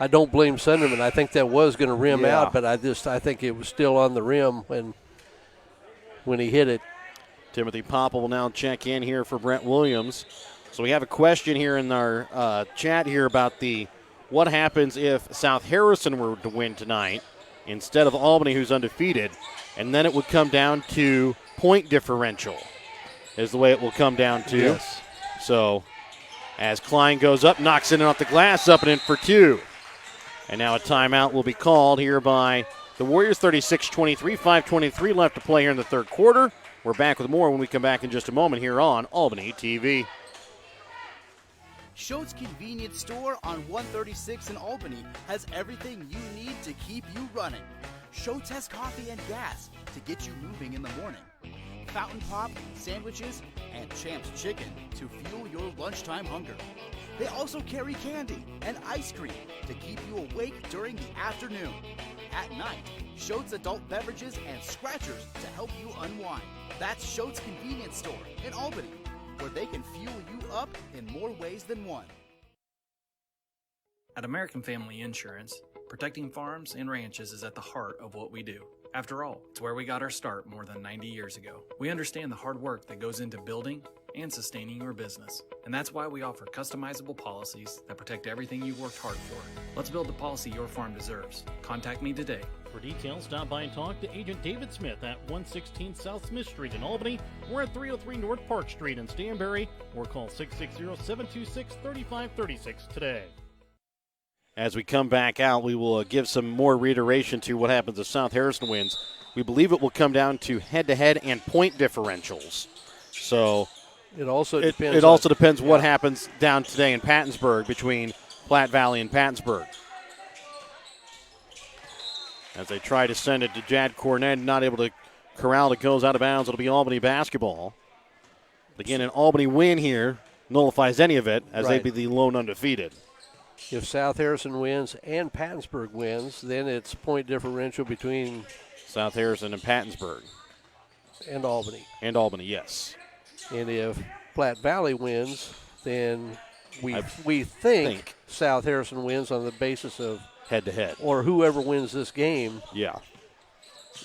I don't blame Sunderman. I think that was going to rim out, but I think it was still on the rim when he hit it. Timothy Popple will now check in here for Brent Williams. So we have a question here in our chat here about what happens if South Harrison were to win tonight instead of Albany, who's undefeated, and then it would come down to point differential is the way it will come down to. Yes. So as Klein goes up, knocks it off the glass, up and in for two. And now a timeout will be called here by the Warriors, 36-23, 5:23 left to play here in the third quarter. We're back with more when we come back in just a moment here on Albany TV. Schultz Convenience Store on 136 in Albany has everything you need to keep you running. Schultz has coffee and gas to get you moving in the morning. Fountain Pop, sandwiches, and Champ's Chicken to fuel your lunchtime hunger. They also carry candy and ice cream to keep you awake during the afternoon. At night, Schultz adult beverages and scratchers to help you unwind. That's Schultz Convenience Store in Albany, where they can fuel you up in more ways than one. At American Family Insurance, protecting farms and ranches is at the heart of what we do. After all, it's where we got our start more than 90 years ago. We understand the hard work that goes into building and sustaining your business, and that's why we offer customizable policies that protect everything you've worked hard for. Let's build the policy your farm deserves. Contact me today. For details, stop by and talk to Agent David Smith at 116 South Smith Street in Albany, or at 303 North Park Street in Stanberry, or call 660-726-3536 today. As we come back out, we will give some more reiteration to what happens if South Harrison wins. We believe it will come down to head-to-head and point differentials. So it also depends. It also depends what happens down today in Pattonsburg between Platte Valley and Pattonsburg. As they try to send it to Jad Cornett, not able to corral it, goes out of bounds. It'll be Albany basketball. But again, an Albany win here nullifies any of it, as they'd be the lone undefeated. If South Harrison wins and Pattonsburg wins, then it's point differential between South Harrison and Pattonsburg. And Albany. And Albany, yes. And if Platte Valley wins, then we think South Harrison wins on the basis of head-to-head. Or whoever wins this game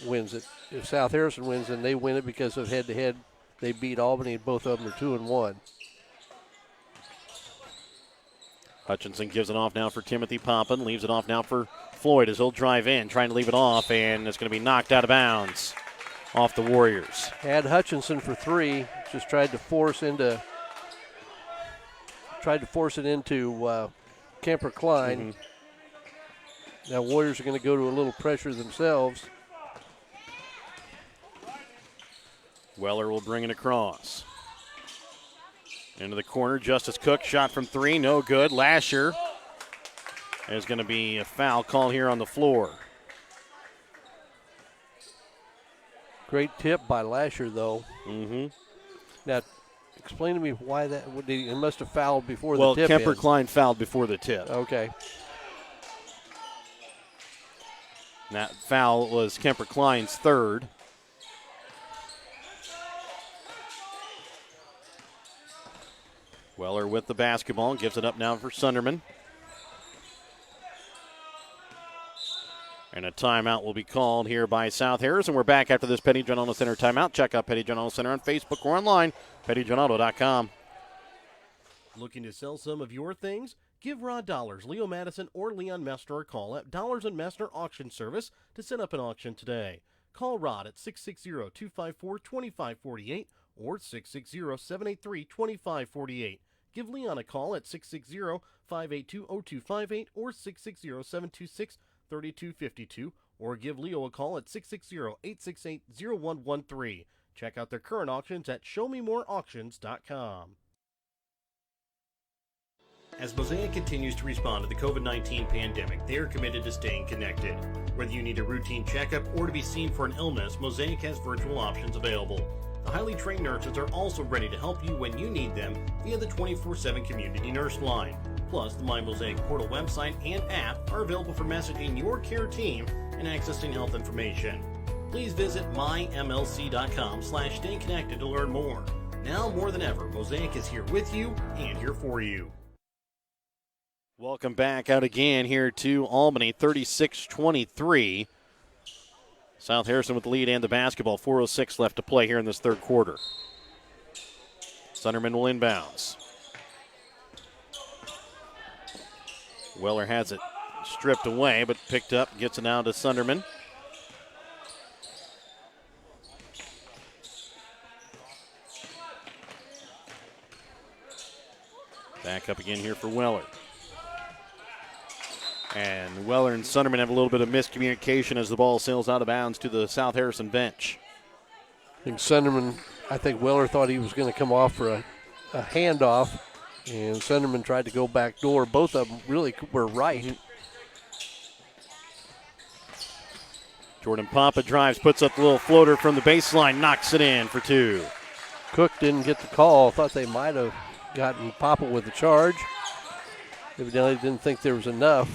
wins it. If South Harrison wins, then they win it because of head-to-head. They beat Albany, and both of them are 2-1. Hutchinson gives it off now for Timothy Poppin. Leaves it off now for Floyd as he'll drive in, trying to leave it off, and it's going to be knocked out of bounds off the Warriors. Had Hutchinson for three, just tried to force it into Kemper Klein. Now Warriors are going to go to a little pressure themselves. Weller will bring it across. Into the corner, Justice Cook, shot from three, no good. Lasher. There's going to be a foul call here on the floor. Great tip by Lasher, though. Now, explain to me why that. He must have fouled before the tip. Well, Kemper Klein fouled before the tip. Okay. And that foul was Kemper Klein's third. Weller with the basketball, gives it up now for Sunderman. And a timeout will be called here by South Harrison. We're back after this Petty John Auto Center timeout. Check out Petty John Auto Center on Facebook or online, pettyjohnauto.com. Looking to sell some of your things? Give Rod Dollars, Leo Madison, or Leon Messner a call at Dollars and Messner Auction Service to set up an auction today. Call Rod at 660-254-2548 or 660-783-2548. Give Leon a call at 660-582-0258 or 660-726-3252, or give Leo a call at 660-868-0113. Check out their current auctions at showmemoreauctions.com. As Mosaic continues to respond to the COVID-19 pandemic, they are committed to staying connected. Whether you need a routine checkup or to be seen for an illness, Mosaic has virtual options available. The highly trained nurses are also ready to help you when you need them via the 24/7 community nurse line. Plus, the My Mosaic Portal website and app are available for messaging your care team and accessing health information. Please visit mymlc.com/stayconnected to learn more. Now more than ever, Mosaic is here with you and here for you. Welcome back out again here to Albany, 36-23. South Harrison with the lead and the basketball. 4:06 left to play here in this third quarter. Sunderman will inbounds. Weller has it stripped away, but picked up, gets it now to Sunderman. Back up again here for Weller. And Weller and Sunderman have a little bit of miscommunication as the ball sails out of bounds to the South Harrison bench. I think Weller thought he was going to come off for a handoff, and Sunderman tried to go back door. Both of them really were right. Jordan Papa drives, puts up the little floater from the baseline, knocks it in for two. Cook didn't get the call. Thought they might have gotten Papa with the charge. Evidently didn't think there was enough.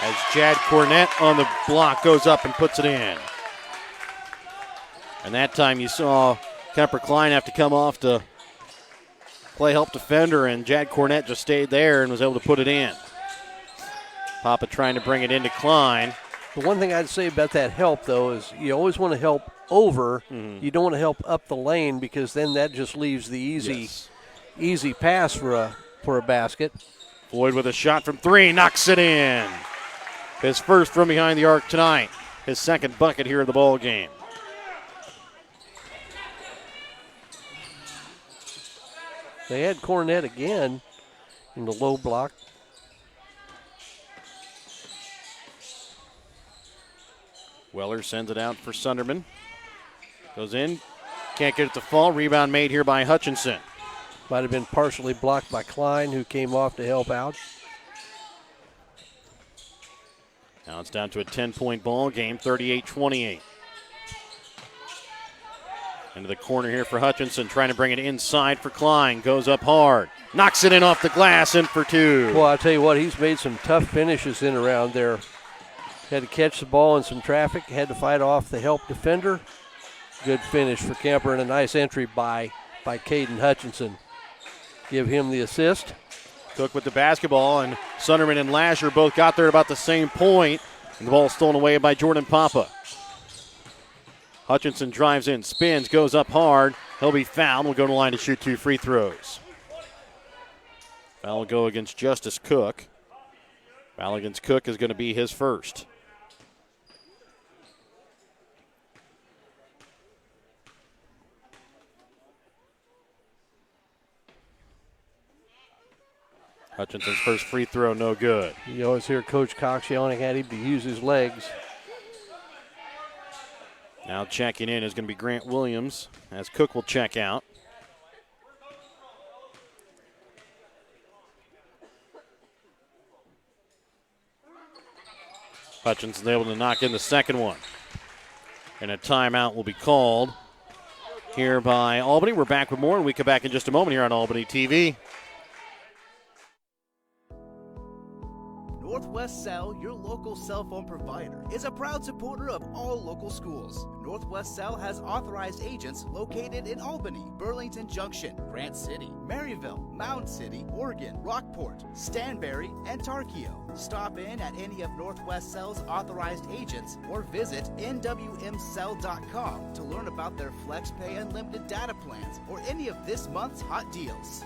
As Jad Cornett on the block goes up and puts it in. And that time you saw Kemper Klein have to come off to play help defender, and Jad Cornett just stayed there and was able to put it in. Papa trying to bring it into Klein. The one thing I'd say about that help, though, is you always want to help over. You don't want to help up the lane, because then that just leaves the easy pass for a basket. Floyd with a shot from three, knocks it in. His first from behind the arc tonight. His second bucket here in the ball game. They had Cornett again in the low block. Weller sends it out for Sunderman. Goes in. Can't get it to fall. Rebound made here by Hutchinson. Might have been partially blocked by Klein, who came off to help out. Now it's down to a 10-point ball game, 38-28. Into the corner here for Hutchinson, trying to bring it inside for Klein. Goes up hard. Knocks it in off the glass, in for two. Well, I'll tell you what, he's made some tough finishes in around there. Had to catch the ball in some traffic, had to fight off the help defender. Good finish for Kemper and a nice entry by Caden Hutchinson. Give him the assist. Cook with the basketball, and Sunderman and Lasher both got there at about the same point, and the ball stolen away by Jordan Papa. Hutchinson drives in, spins, goes up hard. He'll be fouled. Will go to the line to shoot 2 free throws. Foul will go against Justice Cook. Foul against Cook is going to be his first. Hutchinson's first free throw, no good. You always hear Coach Cox yelling at him to use his legs. Now checking in is going to be Grant Williams, as Cook will check out. Hutchinson's able to knock in the second one. And a timeout will be called here by Albany. We're back with more, and we come back in just a moment here on Albany TV. Northwest Cell, your local cell phone provider, is a proud supporter of all local schools. Northwest Cell has authorized agents located in Albany, Burlington Junction, Grant City, Maryville, Mound City, Oregon, Rockport, Stanberry, and Tarkio. Stop in at any of Northwest Cell's authorized agents or visit nwmcell.com to learn about their FlexPay unlimited data plans or any of this month's hot deals.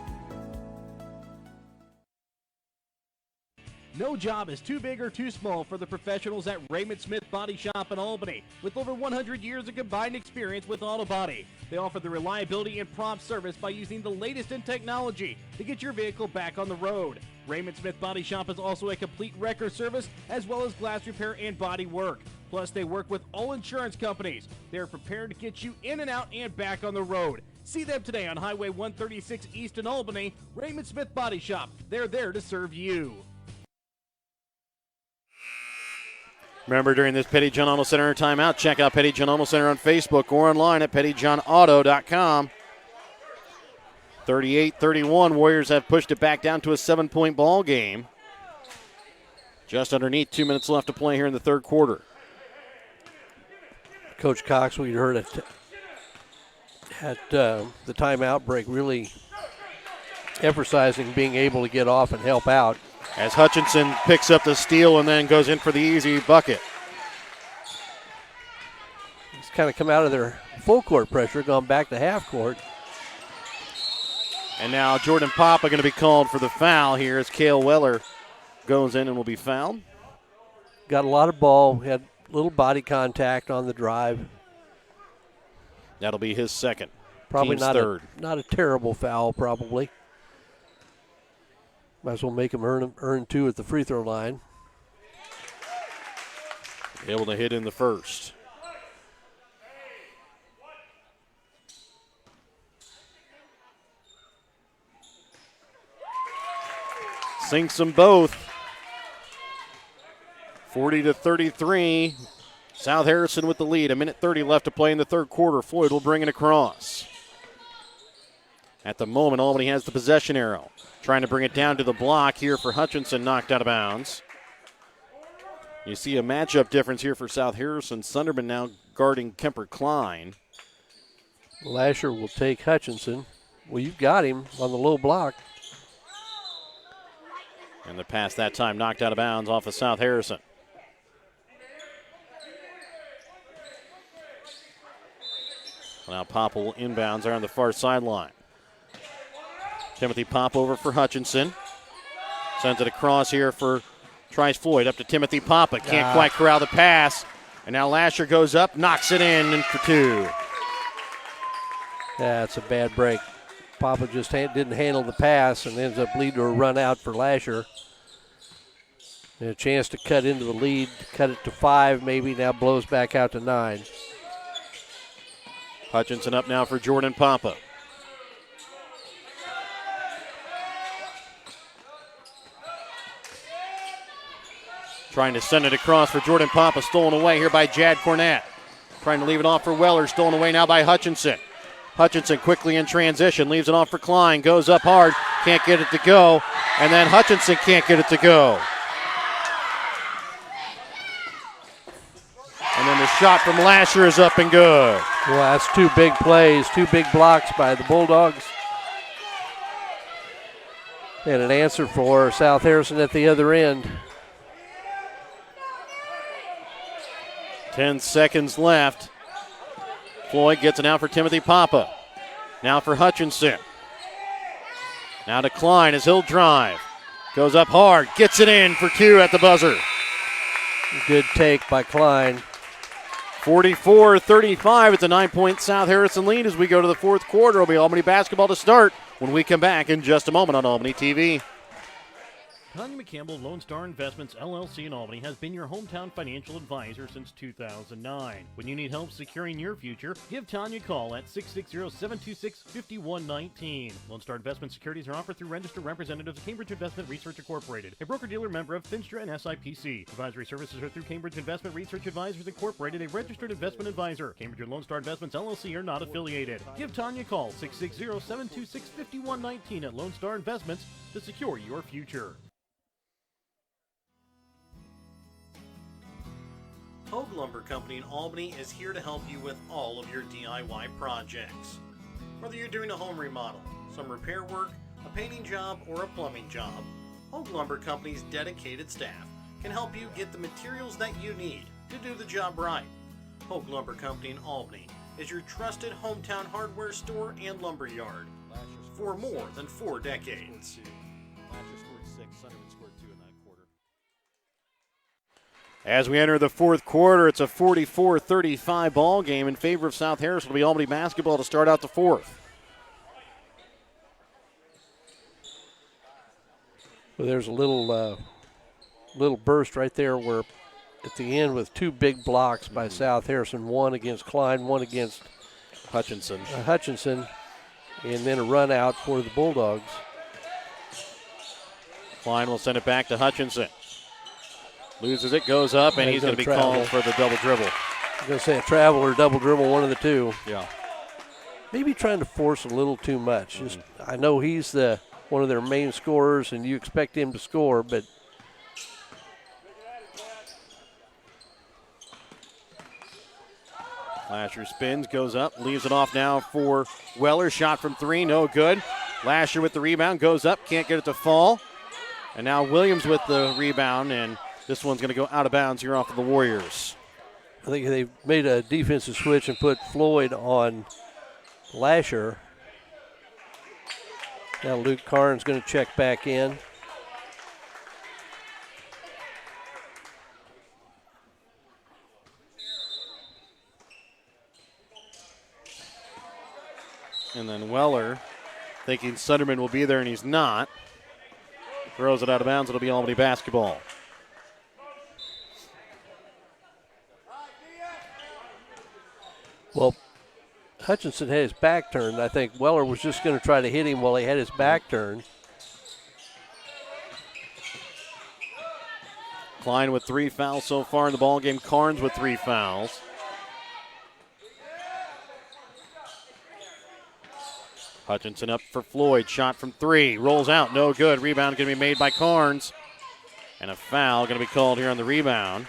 No job is too big or too small for the professionals at Raymond Smith Body Shop in Albany. With over 100 years of combined experience with auto body, they offer the reliability and prompt service by using the latest in technology to get your vehicle back on the road. Raymond Smith Body Shop is also a complete wrecker service as well as glass repair and body work. Plus, they work with all insurance companies. They are prepared to get you in and out and back on the road. See them today on Highway 136 East in Albany. Raymond Smith Body Shop. They're there to serve you. Remember, during this Petty John Auto Center timeout, check out Petty John Auto Center on Facebook or online at pettyjohnauto.com. 38-31, Warriors have pushed it back down to a 7-point ball game. Just underneath 2 minutes left to play here in the third quarter. Coach Cox, we heard it at the timeout break, really emphasizing being able to get off and help out. As Hutchinson picks up the steal and then goes in for the easy bucket. He's kind of come out of their full court pressure, gone back to half court. And now Jordan Papa going to be called for the foul here as Cale Weller goes in and will be fouled. Got a lot of ball, had little body contact on the drive. That'll be his second. Probably Team's third. Not a terrible foul, probably. Might as well make him earn 2 at the free throw line. Able to hit in the first. Sinks them both. 40-33. South Harrison with the lead. 1:30 left to play in the third quarter. Floyd will bring it across. At the moment, Albany has the possession arrow. Trying to bring it down to the block here for Hutchinson, knocked out of bounds. You see a matchup difference here for South Harrison. Sunderman now guarding Kemper Klein. Lasher will take Hutchinson. Well, you've got him on the low block. And the pass that time knocked out of bounds off of South Harrison. Now Papa will inbounds there on the far sideline. Timothy Pop over for Hutchinson. Sends it across here for Trice Floyd. Up to Timothy Papa. Can't quite corral the pass. And now Lasher goes up, knocks it in for 2. Yeah, it's a bad break. Papa just didn't handle the pass and ends up leading to a run out for Lasher. And a chance to cut into the lead, cut it to 5 maybe, now blows back out to 9. Hutchinson up now for Jordan Papa. Trying to send it across for Jordan Papa, stolen away here by Jad Cornett. Trying to leave it off for Weller, stolen away now by Hutchinson. Hutchinson quickly in transition, leaves it off for Klein, goes up hard, can't get it to go, and then Hutchinson can't get it to go. And then the shot from Lasher is up and good. Well, that's 2 big plays, 2 big blocks by the Bulldogs. And an answer for South Harrison at the other end. 10 seconds left. Floyd gets it out for Timothy Papa. Now for Hutchinson. Now to Klein as he'll drive. Goes up hard, gets it in for 2 at the buzzer. Good take by Klein. 44-35. It's a 9-point South Harrison lead as we go to the fourth quarter. It'll be Albany basketball to start when we come back in just a moment on Albany TV. Tanya McCampbell, Lone Star Investments, LLC in Albany, has been your hometown financial advisor since 2009. When you need help securing your future, give Tanya a call at 660-726-5119. Lone Star Investment securities are offered through registered representatives of Cambridge Investment Research Incorporated, a broker-dealer member of Finstra and SIPC. Advisory services are through Cambridge Investment Research Advisors Incorporated, a registered investment advisor. Cambridge and Lone Star Investments, LLC are not affiliated. Give Tanya a call, 660-726-5119 at Lone Star Investments to secure your future. Hogue Lumber Company in Albany is here to help you with all of your DIY projects. Whether you're doing a home remodel, some repair work, a painting job, or a plumbing job, Hogue Lumber Company's dedicated staff can help you get the materials that you need to do the job right. Hogue Lumber Company in Albany is your trusted hometown hardware store and lumber yard for more than 4 decades. As we enter the fourth quarter, it's a 44-35 ball game in favor of South Harrison. It'll be Albany basketball to start out the fourth. Well, there's a little burst right there where at the end with 2 big blocks by South Harrison, one against Klein, one against Hutchinson, and then a run out for the Bulldogs. Klein will send it back to Hutchinson. Loses it, goes up, and he's going to be called for the double dribble. I'm going to say a travel or double dribble, one of the two. Yeah. Maybe trying to force a little too much. Just, I know he's one of their main scorers, and you expect him to score, but Lasher spins, goes up, leaves it off now for Weller. Shot from 3, no good. Lasher with the rebound, goes up, can't get it to fall. And now Williams with the rebound, and this one's going to go out of bounds here off of the Warriors. I think they made a defensive switch and put Floyd on Lasher. Now Luke Karn's going to check back in. And then Weller, thinking Sunderman will be there, and he's not. Throws it out of bounds. It'll be Albany basketball. Well, Hutchinson had his back turned. I think Weller was just going to try to hit him while he had his back turned. Klein with 3 fouls so far in the ballgame. Carnes with 3 fouls. Hutchinson up for Floyd. Shot from 3. Rolls out. No good. Rebound going to be made by Carnes. And a foul going to be called here on the rebound.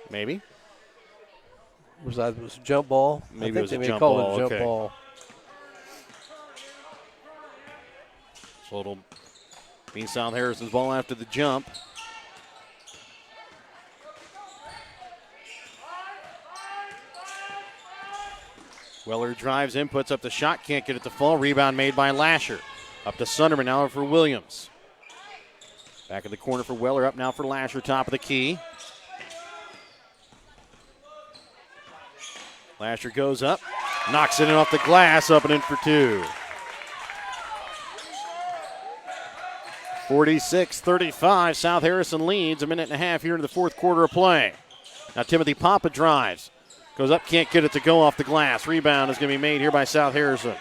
Maybe. Was that a jump ball? Maybe it was a they jump call ball. it a jump Okay. ball. So it'll be South Harrison's ball after the jump. Weller drives in, puts up the shot, can't get it to fall. Rebound made by Lasher. Up to Sunderman now for Williams. Back in the corner for Weller, up now for Lasher, top of the key. Lasher goes up, knocks it in off the glass, up and in for 2. 46-35, South Harrison leads. A minute and a half here into the fourth quarter of play. Now Timothy Papa drives. Goes up, can't get it to go off the glass. Rebound is going to be made here by South Harrison.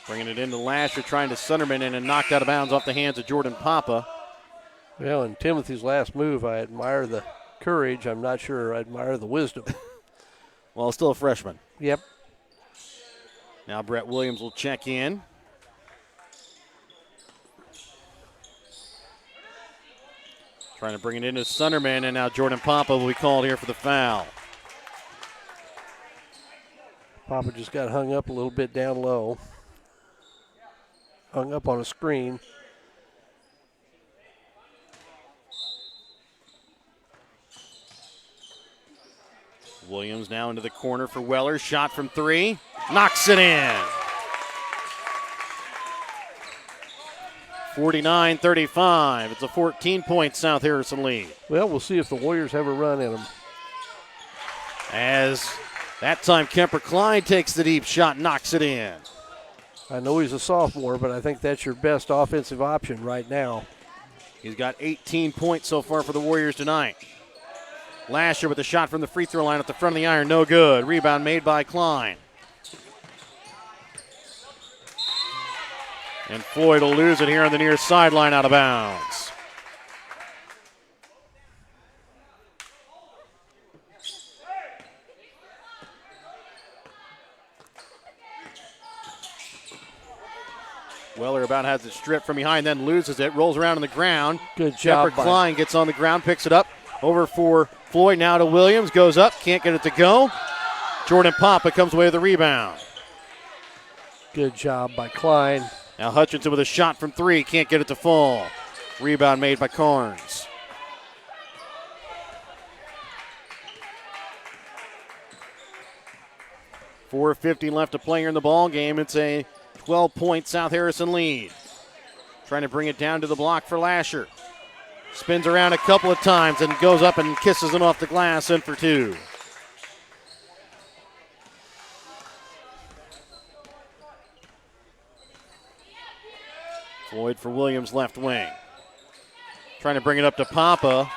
Bringing it into Lasher, trying to Sunderman in and knocked out of bounds off the hands of Jordan Papa. Well, in Timothy's last move, I admire the courage. I'm not sure I admire the wisdom. Well, still a freshman. Yep. Now Brett Williams will check in. Trying to bring it into Sunderman, and now Jordan Papa will be called here for the foul. Papa just got hung up a little bit down low. Hung up on a screen. Williams now into the corner for Weller. Shot from three. Knocks it in. 49-35. It's a 14-point South Harrison lead. Well, we'll see if the Warriors have a run in them. As that time Kemper Klein takes the deep shot, knocks it in. I know he's a sophomore, but I think that's your best offensive option right now. He's got 18 points so far for the Warriors tonight. Lasher with a shot from the free throw line at the front of the iron, no good. Rebound made by Klein. And Floyd will lose it here on the near sideline, out of bounds. Weller about has it stripped from behind, then loses it, rolls around on the ground. Good job. Shepard Klein gets on the ground, picks it up. Over for Floyd, now to Williams, goes up, can't get it to go. Jordan Papa comes away with the rebound. Good job by Klein. Now Hutchinson with a shot from three, can't get it to fall. Rebound made by Carnes. .450 left to play here in the ball game. It's a 12-point South Harrison lead. Trying to bring it down to the block for Lasher. Spins around a couple of times and goes up and kisses it off the glass, in for two. Floyd for Williams, left wing. Trying to bring it up to Papa.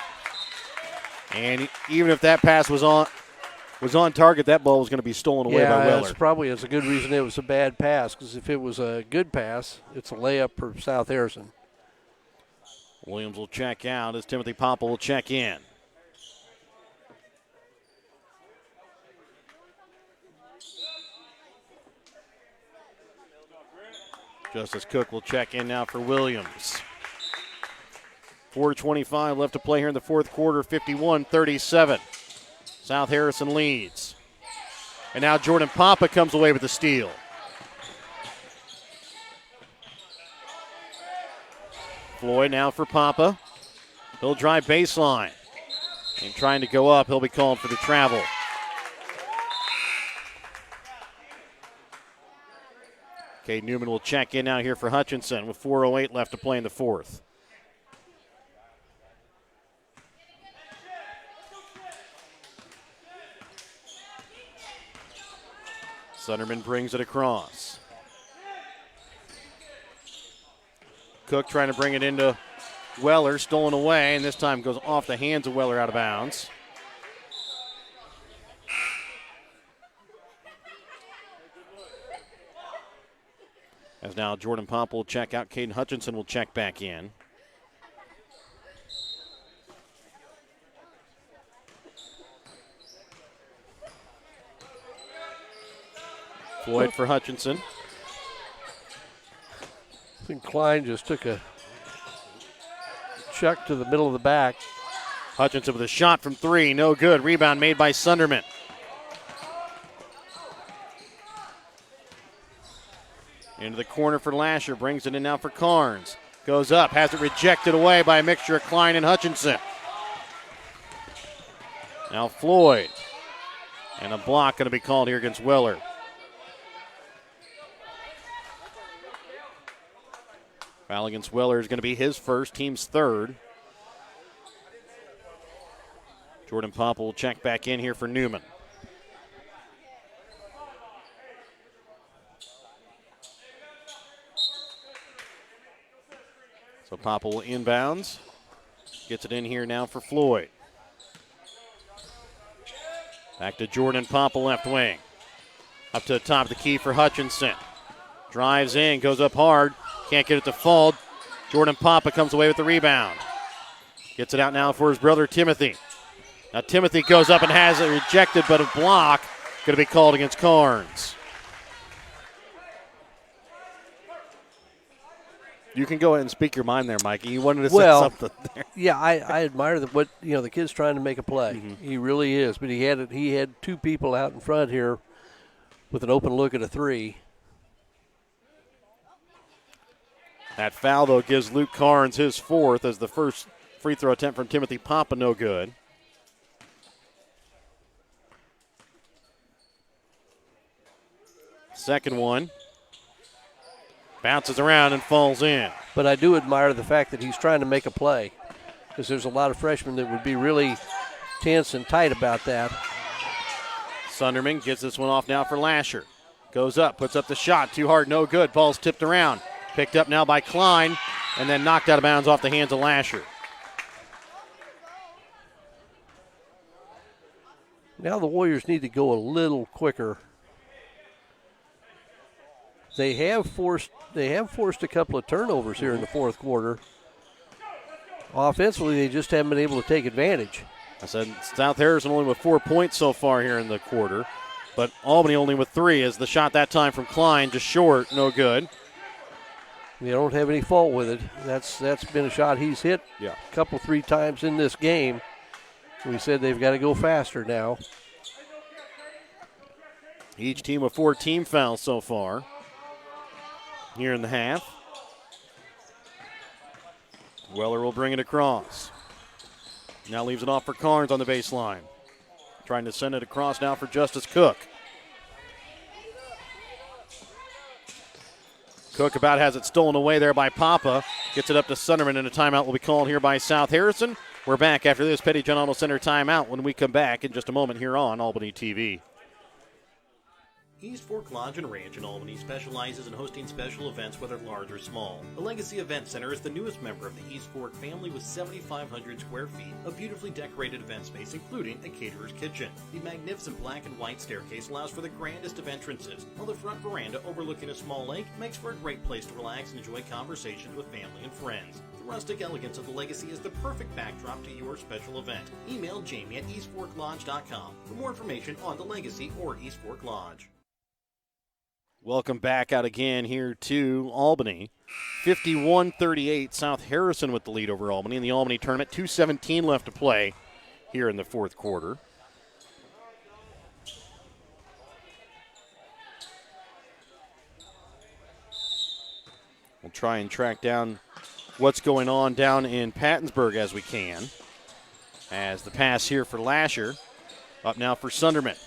And even if that pass was on target, that ball was going to be stolen away by Weller. That's a good reason it was a bad pass, because if it was a good pass, it's a layup for South Harrison. Williams will check out as Timothy Papa will check in. Justice Cook will check in now for Williams. 4:25 left to play here in the fourth quarter, 51-37. South Harrison leads. And now Jordan Papa comes away with the steal. Floyd now for Papa. He'll drive baseline. And trying to go up, he'll be called for the travel. Cade Newman will check in now here for Hutchinson with 4:08 left to play in the fourth. Sunderman brings it across. Cook trying to bring it into Weller, stolen away, and this time goes off the hands of Weller, out of bounds. As now Jordan Papa will check out, Caden Hutchinson will check back in. Floyd for Hutchinson. I think Klein just took a chuck to the middle of the back. Hutchinson with a shot from three, no good. Rebound made by Sunderman. Into the corner for Lasher, brings it in now for Carnes. Goes up, has it rejected away by a mixture of Klein and Hutchinson. Now Floyd. And a block going to be called here against Weller. Foul against Weller is going to be his first, team's third. Jordan Papa will check back in here for Newman. So Papa will inbounds. Gets it in here now for Floyd. Back to Jordan Papa, left wing. Up to the top of the key for Hutchinson. Drives in, goes up hard. Can't get it to fall. Jordan Papa comes away with the rebound. Gets it out now for his brother Timothy. Now Timothy goes up and has it rejected, but a block going to be called against Carnes. You can go ahead and speak your mind there, Mikey. You wanted to say something there. Yeah, I admire the kid's trying to make a play. Mm-hmm. He really is, but he had two people out in front here with an open look at a three. That foul, though, gives Luke Carnes his fourth as the first free throw attempt from Timothy Papa no good. Second one. Bounces around and falls in. But I do admire the fact that he's trying to make a play, because there's a lot of freshmen that would be really tense and tight about that. Sunderman gets this one off now for Lasher. Goes up, puts up the shot. Too hard, no good. Ball's tipped around. Picked up now by Klein, and then knocked out of bounds off the hands of Lasher. Now the Warriors need to go a little quicker. They have forced a couple of turnovers here in the fourth quarter. Offensively, they just haven't been able to take advantage. I said South Harrison only with 4 points so far here in the quarter, but Albany only with 3 as the shot that time from Klein just short, no good. They don't have any fault with it. That's been a shot he's hit a couple, 3 times in this game. We said they've got to go faster now. Each team with 4 team fouls so far here in the half. Weller will bring it across. Now leaves it off for Carnes on the baseline. Trying to send it across now for Justice Cook. Cook about has it stolen away there by Papa. Gets it up to Sunderman, and a timeout will be called here by South Harrison. We're back after this Petty John Auto Center timeout when we come back in just a moment here on Albany TV. East Fork Lodge and Ranch in Albany specializes in hosting special events, whether large or small. The Legacy Event Center is the newest member of the East Fork family with 7,500 square feet of beautifully decorated event space, including a caterer's kitchen. The magnificent black and white staircase allows for the grandest of entrances, while the front veranda overlooking a small lake makes for a great place to relax and enjoy conversations with family and friends. The rustic elegance of the Legacy is the perfect backdrop to your special event. Email Jamie at eastforklodge.com for more information on the Legacy or East Fork Lodge. Welcome back out again here to Albany. 51-38, South Harrison with the lead over Albany in the Albany tournament. 2:17 left to play here in the fourth quarter. We'll try and track down what's going on down in Pattonsburg as we can. As the pass here for Lasher. Up now for Sunderman.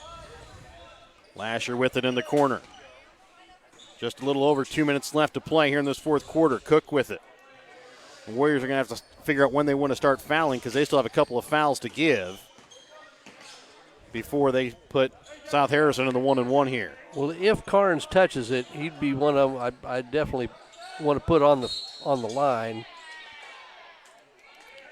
Lasher with it in the corner. Just a little over 2 minutes left to play here in this fourth quarter. Cook with it. The Warriors are going to have to figure out when they want to start fouling because they still have a couple of fouls to give before they put South Harrison in the 1-and-1 here. Well, if Carnes touches it, he'd be one of them I definitely want to put on the line.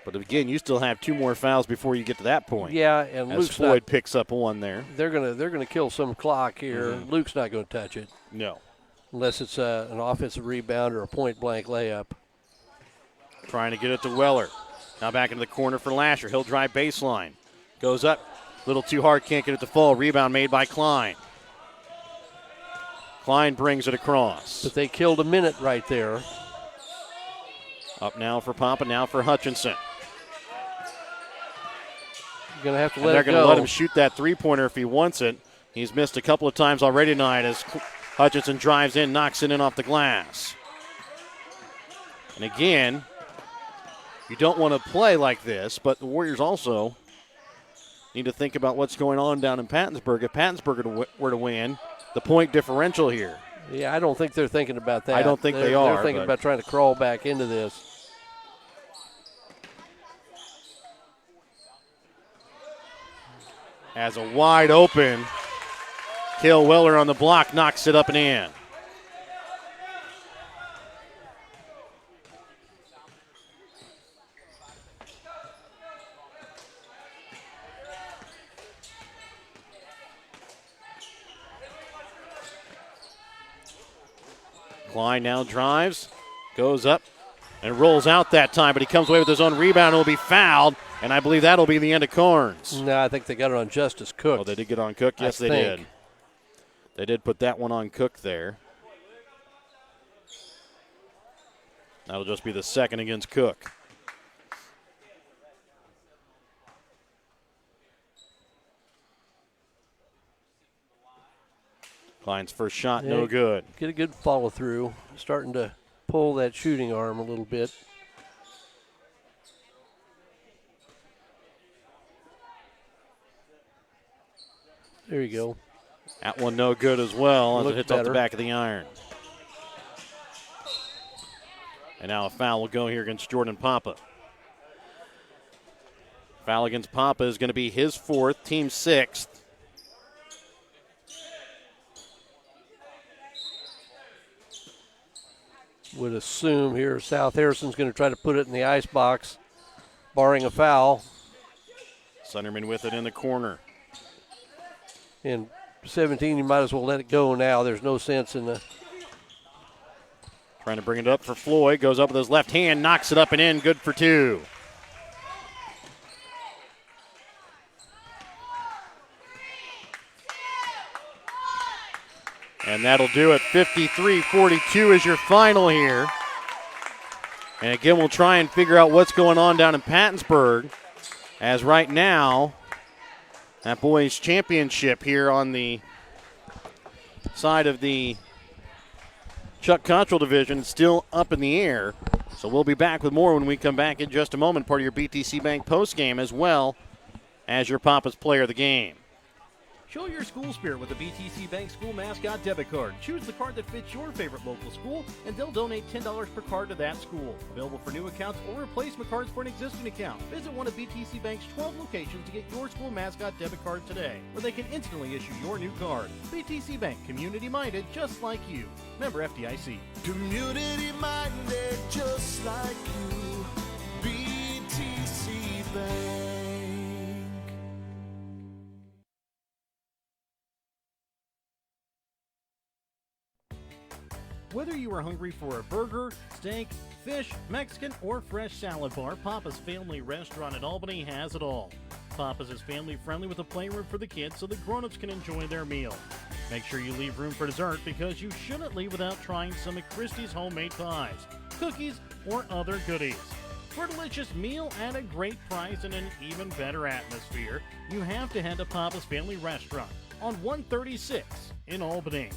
But again, you still have 2 more fouls before you get to that point. Yeah, and as Luke's Floyd picks up one there. They're gonna kill some clock here. Mm-hmm. Luke's not going to touch it. No. Unless it's an offensive rebound or a point-blank layup. Trying to get it to Weller. Now back into the corner for Lasher. He'll drive baseline. Goes up. A little too hard. Can't get it to fall. Rebound made by Klein. Klein brings it across. But they killed a minute right there. Up now for Papa. Now for Hutchinson. You're going to have to let it go. They're going to let him shoot that three-pointer if he wants it. He's missed a couple of times already tonight as Hutchinson drives in, knocks it in off the glass. And again, you don't want to play like this, but the Warriors also need to think about what's going on down in Pattonsburg. If Pattonsburg were to win, the point differential here. Yeah, I don't think they're thinking about that. I don't think they are. They're thinking about trying to crawl back into this. As a wide open, Cale Weller on the block knocks it up and in. Klein now drives, goes up, and rolls out that time, but he comes away with his own rebound and will be fouled, and I believe that'll be the end of Carnes. No, I think they got it on Justice Cook. Oh, they did get on Cook? Yes, they did. They did put that one on Cook there. That'll just be the second against Cook. Klein's first shot, no good. Get a good follow through. Starting to pull that shooting arm a little bit. There you go. That one no good as well as it hits off the better. back of the iron. And now a foul will go here against Jordan Papa. Foul against Papa is going to be his fourth, team sixth. Would assume here South Harrison's going to try to put it in the ice box, barring a foul. Sunderman with it in the corner. And 17, you might as well let it go now. There's no sense in the. Trying to bring it up for Floyd. Goes up with his left hand, knocks it up and in. Good for two. And that'll do it. 53-42 is your final here. And again, we'll try and figure out what's going on down in Pattonsburg. As right now, that boys championship here on the side of the Chuck Cottrell division is still up in the air. So we'll be back with more when we come back in just a moment. Part of your BTC Bank postgame as well as your Papa's Player of the Game. Show your school spirit with the BTC Bank School Mascot Debit Card. Choose the card that fits your favorite local school, and they'll donate $10 per card to that school. Available for new accounts or replacement cards for an existing account. Visit one of BTC Bank's 12 locations to get your school mascot debit card today, where they can instantly issue your new card. BTC Bank, community-minded just like you. Member FDIC. Community minded just like you. BTC Bank. Whether you are hungry for a burger, steak, fish, Mexican, or fresh salad bar, Papa's Family Restaurant in Albany has it all. Papa's is family friendly with a playroom for the kids so the grown-ups can enjoy their meal. Make sure you leave room for dessert because you shouldn't leave without trying some of Christie's homemade pies, cookies, or other goodies. For a delicious meal at a great price and an even better atmosphere, you have to head to Papa's Family Restaurant on 136 in Albany.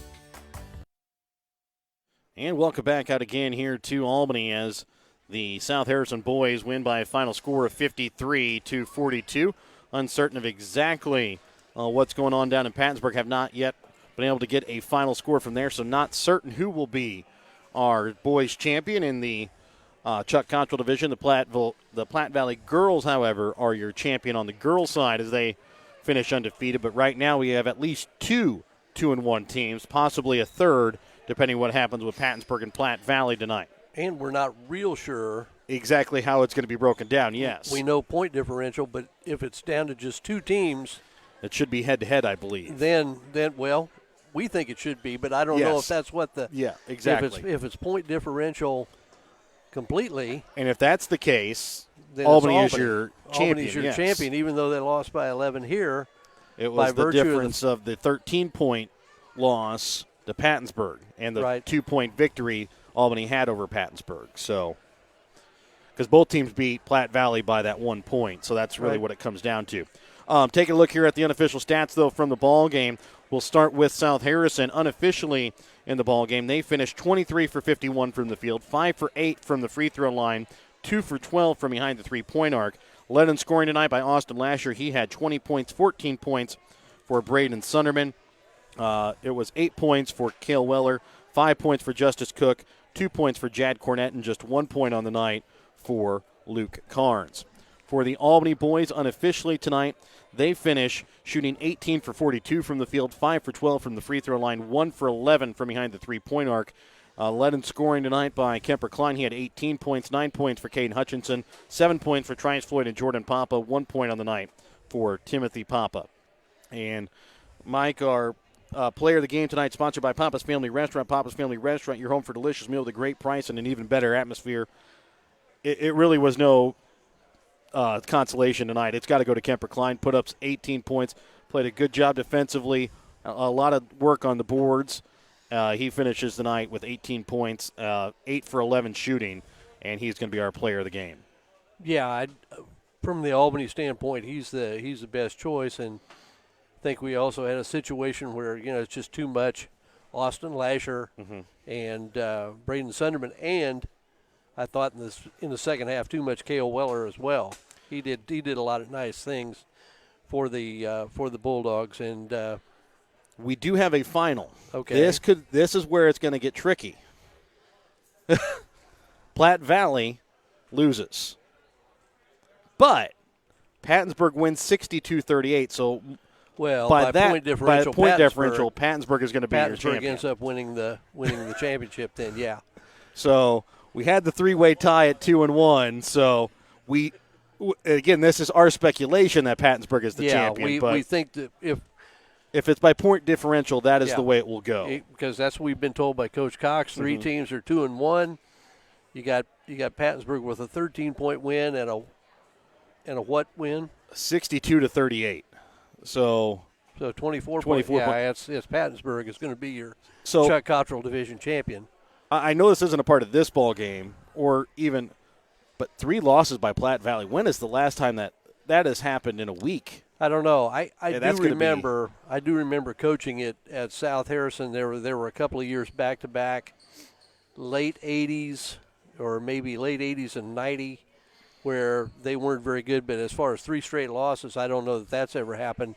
And welcome back out again here to Albany as the South Harrison boys win by a final score of 53-42. Uncertain of exactly what's going on down in Pattonsburg. Have not yet been able to get a final score from there, so not certain who will be our boys champion in the Chuck Cottrell division. The Platte Valley girls, however, are your champion on the girls' side as they finish undefeated. But right now we have at least two 2-1 teams, possibly a third, depending what happens with Pattonsburg and Platte Valley tonight. And we're not real sure Exactly how it's going to be broken down, yes. We know point differential, but if it's down to just two teams, it should be head-to-head, I believe. Then well, we think it should be, but I don't know if that's what the exactly. If it's point differential completely, and if that's the case, then Albany is your champion. Albany's your champion, even though they lost by 11 here. It was the difference of the 13-point loss to Pattonsburg and the 2-point victory Albany had over Pattonsburg. So, because both teams beat Platte Valley by that 1 point, so that's really what it comes down to. Taking a look here at the unofficial stats, though, from the ball game. We'll start with South Harrison. Unofficially in the ball game, they finished 23 for 51 from the field, 5 for 8 from the free throw line, 2 for 12 from behind the three-point arc. Led in scoring tonight by Austin Lasher. He had 20 points, 14 points for Braden Sunderman. It was 8 points for Cale Weller, 5 points for Justice Cook, 2 points for Jad Cornett, and just 1 point on the night for Luke Carnes. For the Albany boys, unofficially tonight, they finish shooting 18 for 42 from the field, 5 for 12 from the free throw line, 1 for 11 from behind the three-point arc. Led in scoring tonight by Kemper Klein. He had 18 points, 9 points for Caden Hutchinson, 7 points for Trice Floyd and Jordan Papa, 1 point on the night for Timothy Papa. And Mike, our player of the game tonight, sponsored by Papa's Family Restaurant. Papa's Family Restaurant, your home for delicious meal with a great price and an even better atmosphere. It really was no consolation tonight. It's got to go to Kemper Klein. Put up 18 points, played a good job defensively, a lot of work on the boards. He finishes the night with 18 points, 8 for 11 shooting, and he's going to be our player of the game. Yeah, from the Albany standpoint, he's the best choice, and I think we also had a situation where it's just too much. Austin Lasher and Braden Sunderman, and I thought in the second half too much Cale Weller as well. He did a lot of nice things for the Bulldogs, and we do have a final. Okay, this is where it's going to get tricky. Platte Valley loses, but Pattonsburg wins 62-38. So. Well, by point differential, Pattonsburg is going to be your champion. Ends up winning the championship. Then, yeah. So we had the three-way tie at 2-1. So again, this is our speculation that Pattonsburg is the champion. We think that if it's by point differential, that is the way it will go. Because that's what we've been told by Coach Cox. Three teams are 2-1. You got Pattonsburg with a 13-point win and a what win? 62-38. So 24 points. Yeah, it's Pattonsburg is going to be your Chuck Cottrell Division champion. I know this isn't a part of this ball game but 3 losses by Platte Valley. When is the last time that has happened in a week? I don't know. I do remember coaching it at South Harrison. There were a couple of years back to back, late 80s or maybe late 80s and 90. Where they weren't very good, but as far as 3 straight losses, I don't know that that's ever happened,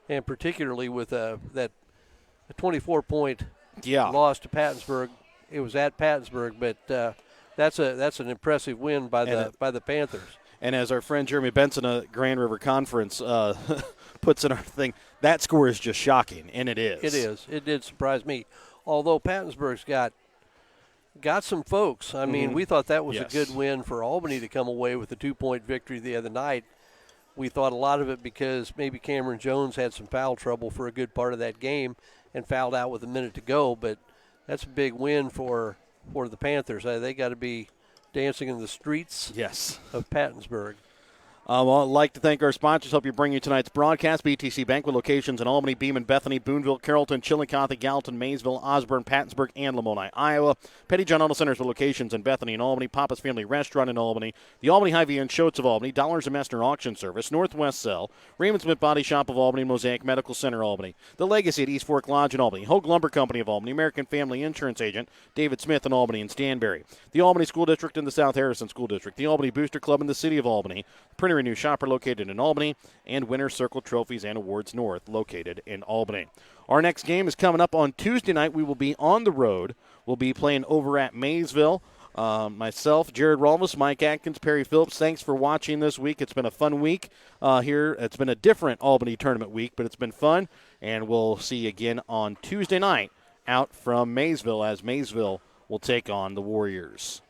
and particularly with that 24-point loss to Pattonsburg. It was at Pattonsburg, but that's an impressive win by the Panthers. And as our friend Jeremy Benson of Grand River Conference puts in our thing, that score is just shocking, and it is. It is. It did surprise me, although Pattonsburg's got some folks. I mean, we thought that was a good win for Albany to come away with a 2-point victory the other night. We thought a lot of it because maybe Cameron Jones had some foul trouble for a good part of that game and fouled out with a minute to go. But that's a big win for the Panthers. They got to be dancing in the streets of Pattonsburg. Well, I'd like to thank our sponsors. Help you bring you tonight's broadcast. BTC Bank with locations in Albany, Beeman, Bethany, Boonville, Carrollton, Chillicothe, Gallatin, Maysville, Osborne, Pattonsburg, and Lamoni, Iowa. Petty John Auto Centers with locations in Bethany and Albany. Papa's Family Restaurant in Albany. The Albany Hy-Vee and Shoats of Albany. Dollars and Messner Auction Service. Northwest Cell. Raymond Smith Body Shop of Albany. Mosaic Medical Center Albany. The Legacy at East Fork Lodge in Albany. Hogue Lumber Company of Albany. American Family Insurance Agent David Smith in Albany and Stanberry. The Albany School District and the South Harrison School District. The Albany Booster Club in the City of Albany. Printer and New Shopper located in Albany, and Winter Circle Trophies and Awards North located in Albany. Our next game is coming up on Tuesday night. We will be on the road. We'll be playing over at Maysville. Myself, Jared Rolvis, Mike Atkins, Perry Phillips, thanks for watching this week. It's been a fun week here. It's been a different Albany tournament week, but it's been fun, and we'll see you again on Tuesday night out from Maysville as Maysville will take on the Warriors.